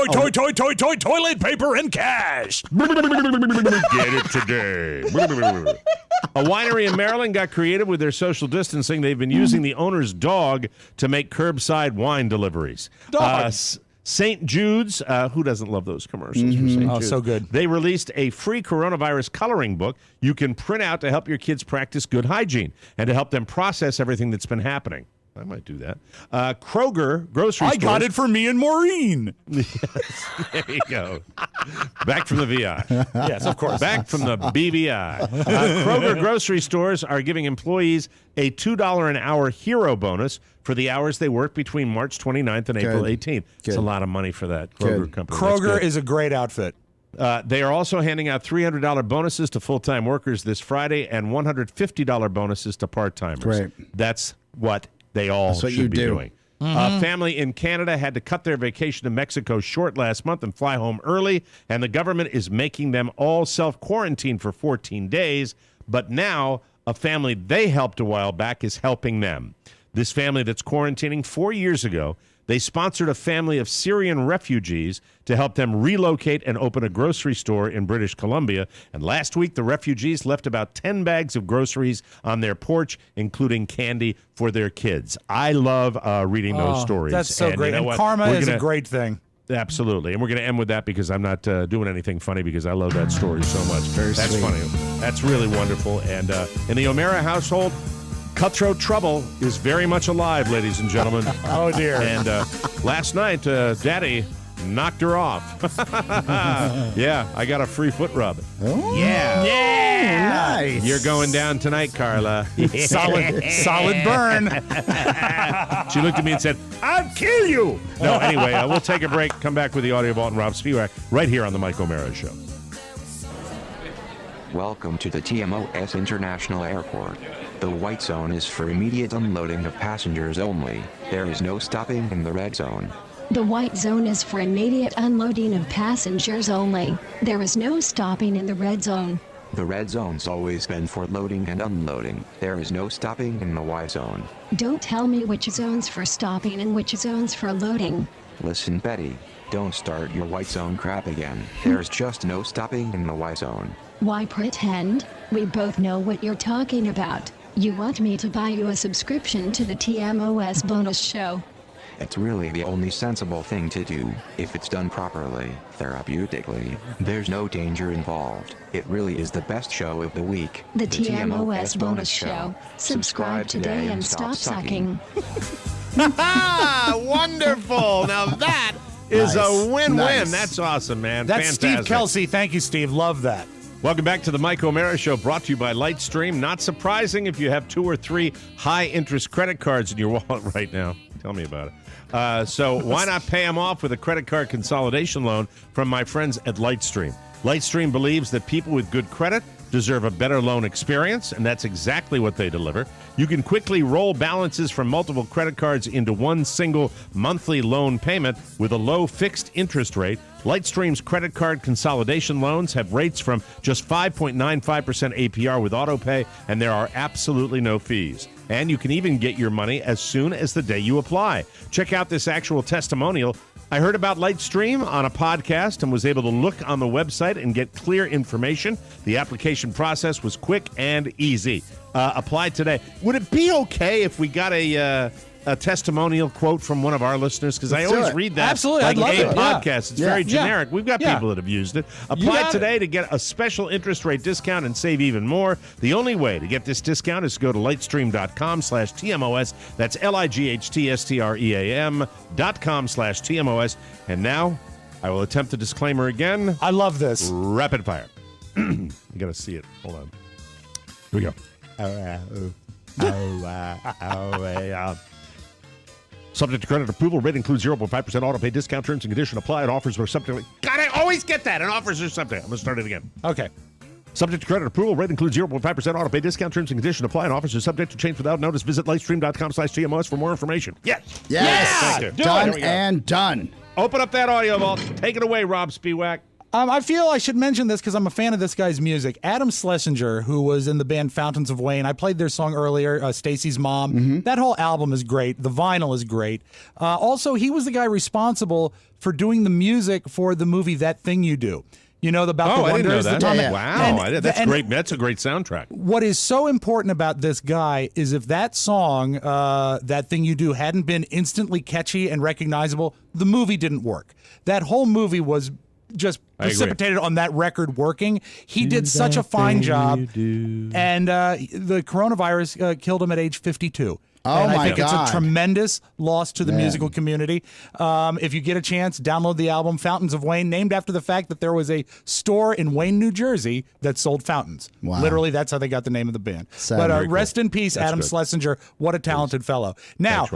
paper and cash. Get it today. A winery in Maryland got creative with their social distancing. They've been using the owner's dog to make curbside wine deliveries. St. Jude's, who doesn't love those commercials for St. Jude's? Oh, so good. They released a free coronavirus coloring book you can print out to help your kids practice good hygiene and to help them process everything that's been happening. I might do that. Kroger grocery stores. I got it for me and Maureen. Yes, there you go. Back from the VI. Yes, of course. Back from the BBI. Kroger grocery stores are giving employees a $2 an hour hero bonus for the hours they work between March 29th and April 18th. It's a lot of money for that Kroger company. Kroger is a great outfit. They are also handing out $300 bonuses to full-time workers this Friday and $150 bonuses to part-timers. Great. That's what they all should be doing. A family in Canada had to cut their vacation to Mexico short last month and fly home early, and the government is making them all self-quarantine for 14 days. But now a family they helped a while back is helping them. This family that's quarantining 4 years ago, they sponsored a family of Syrian refugees to help them relocate and open a grocery store in British Columbia. And last week, the refugees left about 10 bags of groceries on their porch, including candy for their kids. I love reading those stories. That's so great. You know and karma is a great thing. Absolutely. And we're going to end with that because I'm not doing anything funny because I love that story so much. That's sweet. funny. That's really wonderful. And in the O'Mara household, cutthroat trouble is very much alive, ladies and gentlemen. Oh, dear. And last night, Daddy knocked her off. Yeah, I got a free foot rub. Oh, Yeah. nice. You're going down tonight, Carla. Solid burn. She looked at me and said, I'll kill you. No, anyway, we'll take a break, come back with the Audio Vault and Rob Spivak right here on the Mike O'Mara Show. Welcome to the TMOS International Airport. The white zone is for immediate unloading of passengers only. There is no stopping in the red zone. The white zone is for immediate unloading of passengers only. There is no stopping in the red zone. The red zone's always been for loading and unloading. There is no stopping in the white zone. Don't tell me which zone's for stopping and which zone's for loading. Listen, Betty, don't start your white zone crap again. There's just no stopping in the white zone. Why pretend? We both know what you're talking about. You want me to buy you a subscription to the TMOS bonus show? It's really the only sensible thing to do, if it's done properly, therapeutically. There's no danger involved. It really is the best show of the week. The TMOS bonus show. Subscribe today and stop sucking. Wonderful. Now that is a win-win. Nice. That's awesome, man. That's Fantastic. Steve Kelsey. Thank you, Steve. Love that. Welcome back to the Mike O'Mara Show, brought to you by Lightstream. Not surprising if you have 2 or 3 high-interest credit cards in your wallet right now. Tell me about it. So why not pay them off with a credit card consolidation loan from my friends at Lightstream? Lightstream believes that people with good credit deserve a better loan experience, and that's exactly what they deliver. You can quickly roll balances from multiple credit cards into one single monthly loan payment with a low fixed interest rate. Lightstream's credit card consolidation loans have rates from just 5.95% APR with autopay, and there are absolutely no fees. And you can even get your money as soon as the day you apply. Check out this actual testimonial. I heard about Lightstream on a podcast and was able to look on the website and get clear information. The application process was quick and easy. Apply today. Would it be okay if we got a testimonial quote from one of our listeners? Because I always read that. Absolutely. Like I'd love a it. podcast. It's very generic. We've got people that have used it. Apply today to get a special interest rate discount and save even more. The only way to get this discount is to go to lightstream.com/TMOS. That's lightstream.com/TMOS. And now I will attempt the disclaimer again. I love this. Rapid fire. You got to see it. Hold on. Here we go. Subject to credit approval. Rate includes 0.5% auto pay discount. Terms and conditions apply. And offers are subject. God, I always get that. And offers are subject. I'm going to start it again. Okay. Subject to credit approval. Rate includes 0.5% auto pay discount. Terms and conditions apply. And offers are subject to change without notice. Visit lightstream.com/TMOS for more information. Yes. Yes. Thank you. Done and done. Open up that audio vault. Take it away, Rob Spiewak. I feel I should mention this because I'm a fan of this guy's music. Adam Schlesinger, who was in the band Fountains of Wayne, I played their song earlier, Stacy's Mom. Mm-hmm. That whole album is great. The vinyl is great. Also, he was the guy responsible for doing the music for the movie That Thing You Do. You know about the Wonders. I didn't know that. Wow, that's great. That's a great soundtrack. What is so important about this guy is if that song, That Thing You Do, hadn't been instantly catchy and recognizable, the movie didn't work. That whole movie was just precipitated on that record working. He did such a fine job. And the coronavirus killed him at age 52. Oh, and I my think God. it's a tremendous loss to the musical community. If you get a chance, download the album Fountains of Wayne, named after the fact that there was a store in Wayne, New Jersey that sold fountains. Wow. Literally, that's how they got the name of the band. Sad. But Very rest in peace, Adam Schlesinger. What a talented fellow. Now,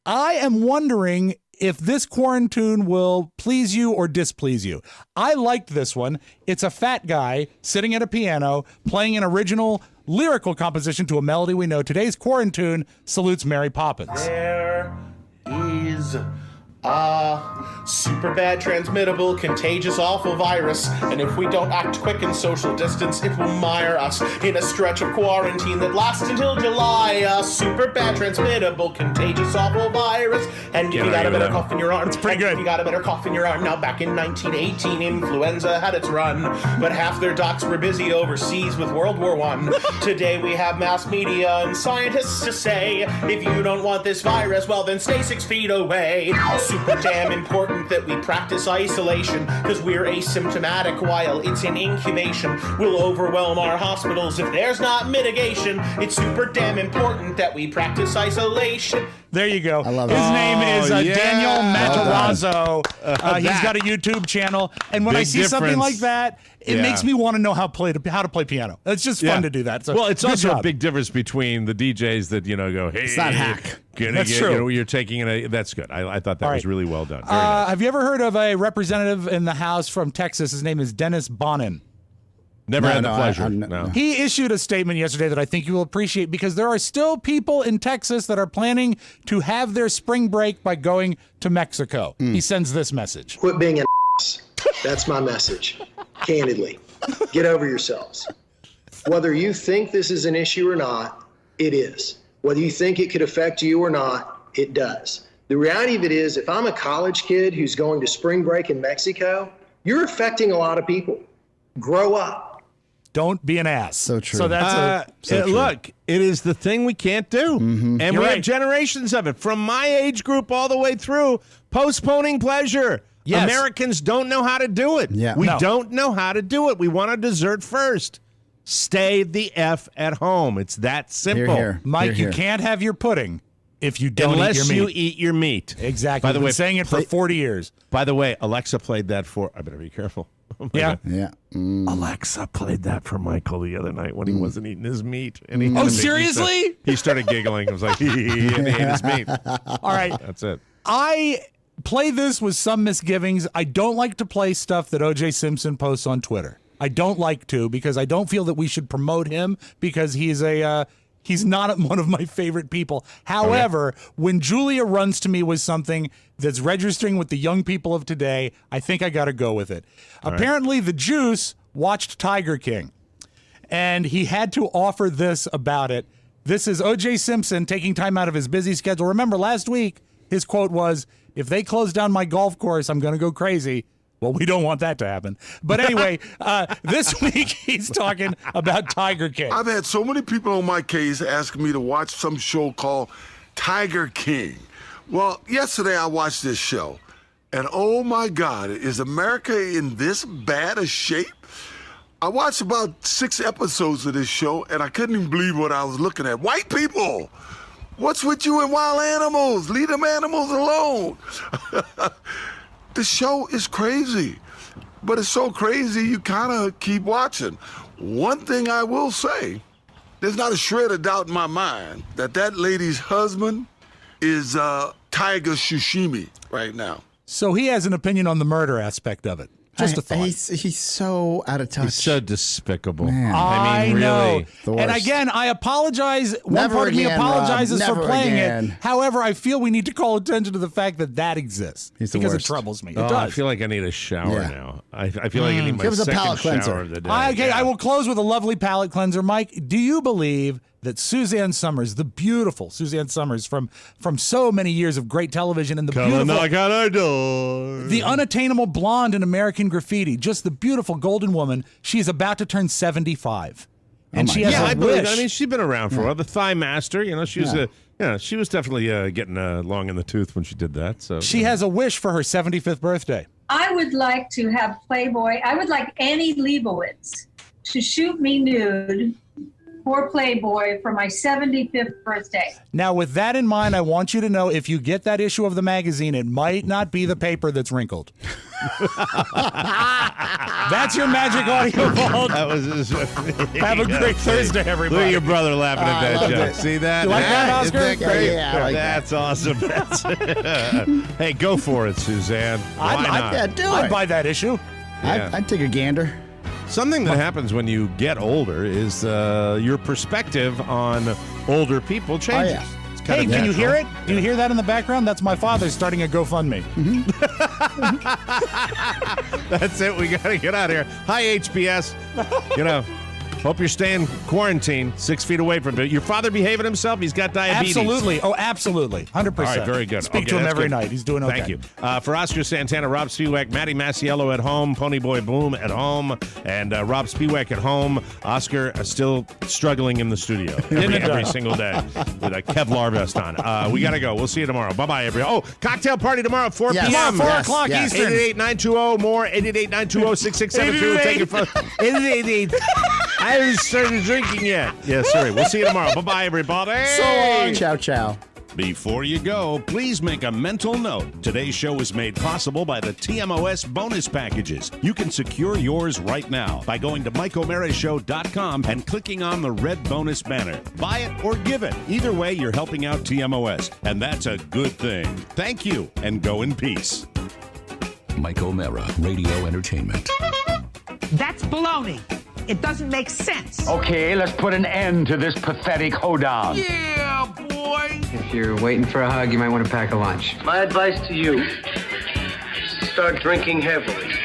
I am wondering if this quarantine will please you or displease you. I liked this one. It's a fat guy sitting at a piano playing an original lyrical composition to a melody we know. Today's quarantine salutes Mary Poppins. There is a super bad, transmittable, contagious, awful virus, and if we don't act quick and social distance, it will mire us in a stretch of quarantine that lasts until July. A super bad, transmittable, contagious, awful virus, and if you got a better cough in your arm, it's pretty good. If you got a better cough in your arm. Now, back in 1918, influenza had its run, but half their docs were busy overseas with World War I. Today we have mass media and scientists to say, if you don't want this virus, well then stay 6 feet away. Super damn important that we practice isolation, because we're asymptomatic while it's in incubation. We'll overwhelm our hospitals if there's not mitigation. It's super damn important that we practice isolation. There you go. I love His it. name is Daniel Matarazzo. He's that. got a YouTube channel, and when I Big see something difference. like that, it makes me want to know how to play piano. It's just fun to do that. So, well, it's good also job. a big difference between the DJs that go, hey, It's not hack. That's true. You're taking that's good. I thought that was really well done. Very nice. Have you ever heard of a representative in the House from Texas? His name is Dennis Bonin. Never had the pleasure. No. He issued a statement yesterday that I think you will appreciate because there are still people in Texas that are planning to have their spring break by going to Mexico. He sends this message. Quit being an ass. That's my message. Candidly. Get over yourselves. Whether you think this is an issue or not, it is. Whether you think it could affect you or not, it does. The reality of it is, if I'm a college kid who's going to spring break in Mexico, you're affecting a lot of people. Grow up. Don't be an ass. So true. So that's look, it is the thing we can't do. And You're we right. have generations of it, from my age group all the way through, postponing pleasure. Yes. Americans don't know how to do it. Yeah. We No. don't know how to do it. We want a dessert first. Stay the F at home. It's that simple. Here. Mike, Here. you can't have your pudding if you don't Unless eat your you meat. eat your meat. Exactly. By the I've been way, saying it for 40 years. By the way, Alexa played that for. I better be careful. Oh my Yeah. God. Yeah. Alexa played that for Michael the other night when he wasn't eating his meat. And he Oh, had a big- seriously? He started giggling. I was like, and he ate his meat. All right. That's it. I play this with some misgivings. I don't like to play stuff that O.J. Simpson posts on Twitter. I don't like to because I don't feel that we should promote him because he's not one of my favorite people. However, when Julia runs to me with something that's registering with the young people of today, I think I got to go with it. Apparently, the Juice watched Tiger King, and he had to offer this about it. This is O.J. Simpson taking time out of his busy schedule. Remember, last week, his quote was, "If they close down my golf course, I'm going to go crazy." Well, we don't want that to happen. But anyway, this week he's talking about Tiger King. I've had so many people on my case asking me to watch some show called Tiger King. Well, yesterday I watched this show, and oh my God, is America in this bad a shape? I watched about 6 episodes of this show, and I couldn't even believe what I was looking at. White people! What's with you and wild animals? Leave them animals alone. The show is crazy, but it's so crazy you kind of keep watching. One thing I will say, there's not a shred of doubt in my mind that lady's husband is Tiger Sashimi right now. So he has an opinion on the murder aspect of it. Just a thought. He's so out of touch. He's so despicable. Man. I mean, know. really. The And worst. again, I apologize. One Never part of me again, apologizes Rob. for Never playing again. it. However, I feel we need to call attention to the fact that exists He's the because worst. it troubles me. It Oh, does. I feel like I need a shower Yeah. now. I feel like I need my Give us a second palate cleanser. shower of the day. Okay, I will close with a lovely palate cleanser. Mike, do you believe that Suzanne Summers, the beautiful Suzanne Summers from so many years of great television, and the Come and beautiful, knock on our door. the unattainable blonde in American Graffiti, just the beautiful golden woman, she is about to turn 75. And she has Yeah, a I believe wish. it. I mean, she's been around for a while. The Thigh Master, she was she was definitely getting long in the tooth when she did that. So she has a wish for her 75th birthday. I would like to have Playboy. I would like Annie Leibovitz to shoot me nude for Playboy for my 75th birthday. Now, with that in mind, I want you to know if you get that issue of the magazine, it might not be the paper that's wrinkled. That's your magic audio vault. That was Have a great Thursday, everybody. Look at your brother laughing at that joke. it. See that? You like that, Oscar? Isn't that great? Yeah, I like That's awesome. Hey, go for it, Suzanne. Why not? I'd buy that issue. Yeah. I'd take a gander. Something that happens when you get older is your perspective on older people changes. yeah. It's kind Hey, of can you hear natural. it? Do you hear that in the background? That's my father starting a GoFundMe. That's it. We got to get out of here. Hi, HBS. Hope you're staying quarantined 6 feet away from it. Your father behaving himself? He's got diabetes. Absolutely. Oh, absolutely. 100%. All right, very good. Speak Okay, to him that's every good. night. He's doing okay. Thank you. For Oscar Santana, Rob Spiewak, Matty Masiello at home, Ponyboy Boom at home, and Rob Spiewak at home. Oscar still struggling in the studio every single day with a Kevlar vest on. We got to go. We'll see you tomorrow. Bye-bye, everybody. Oh, cocktail party tomorrow, 4 Yes. p.m. Tomorrow, 4 o'clock Eastern. 888-920 more, 888-920-6672. We'll take your phone. 888. I haven't started drinking yet. Yeah, sorry. We'll see you tomorrow. Bye-bye, everybody. So long. Ciao, ciao. Before you go, please make a mental note. Today's show is made possible by the TMOS bonus packages. You can secure yours right now by going to MikeO'MaraShow.com and clicking on the red bonus banner. Buy it or give it. Either way, you're helping out TMOS, and that's a good thing. Thank you, and go in peace. Mike O'Mara, Radio Entertainment. That's baloney. It doesn't make sense. Okay, let's put an end to this pathetic hoedown. Yeah, boy. If you're waiting for a hug, you might want to pack a lunch. My advice to you, start drinking heavily.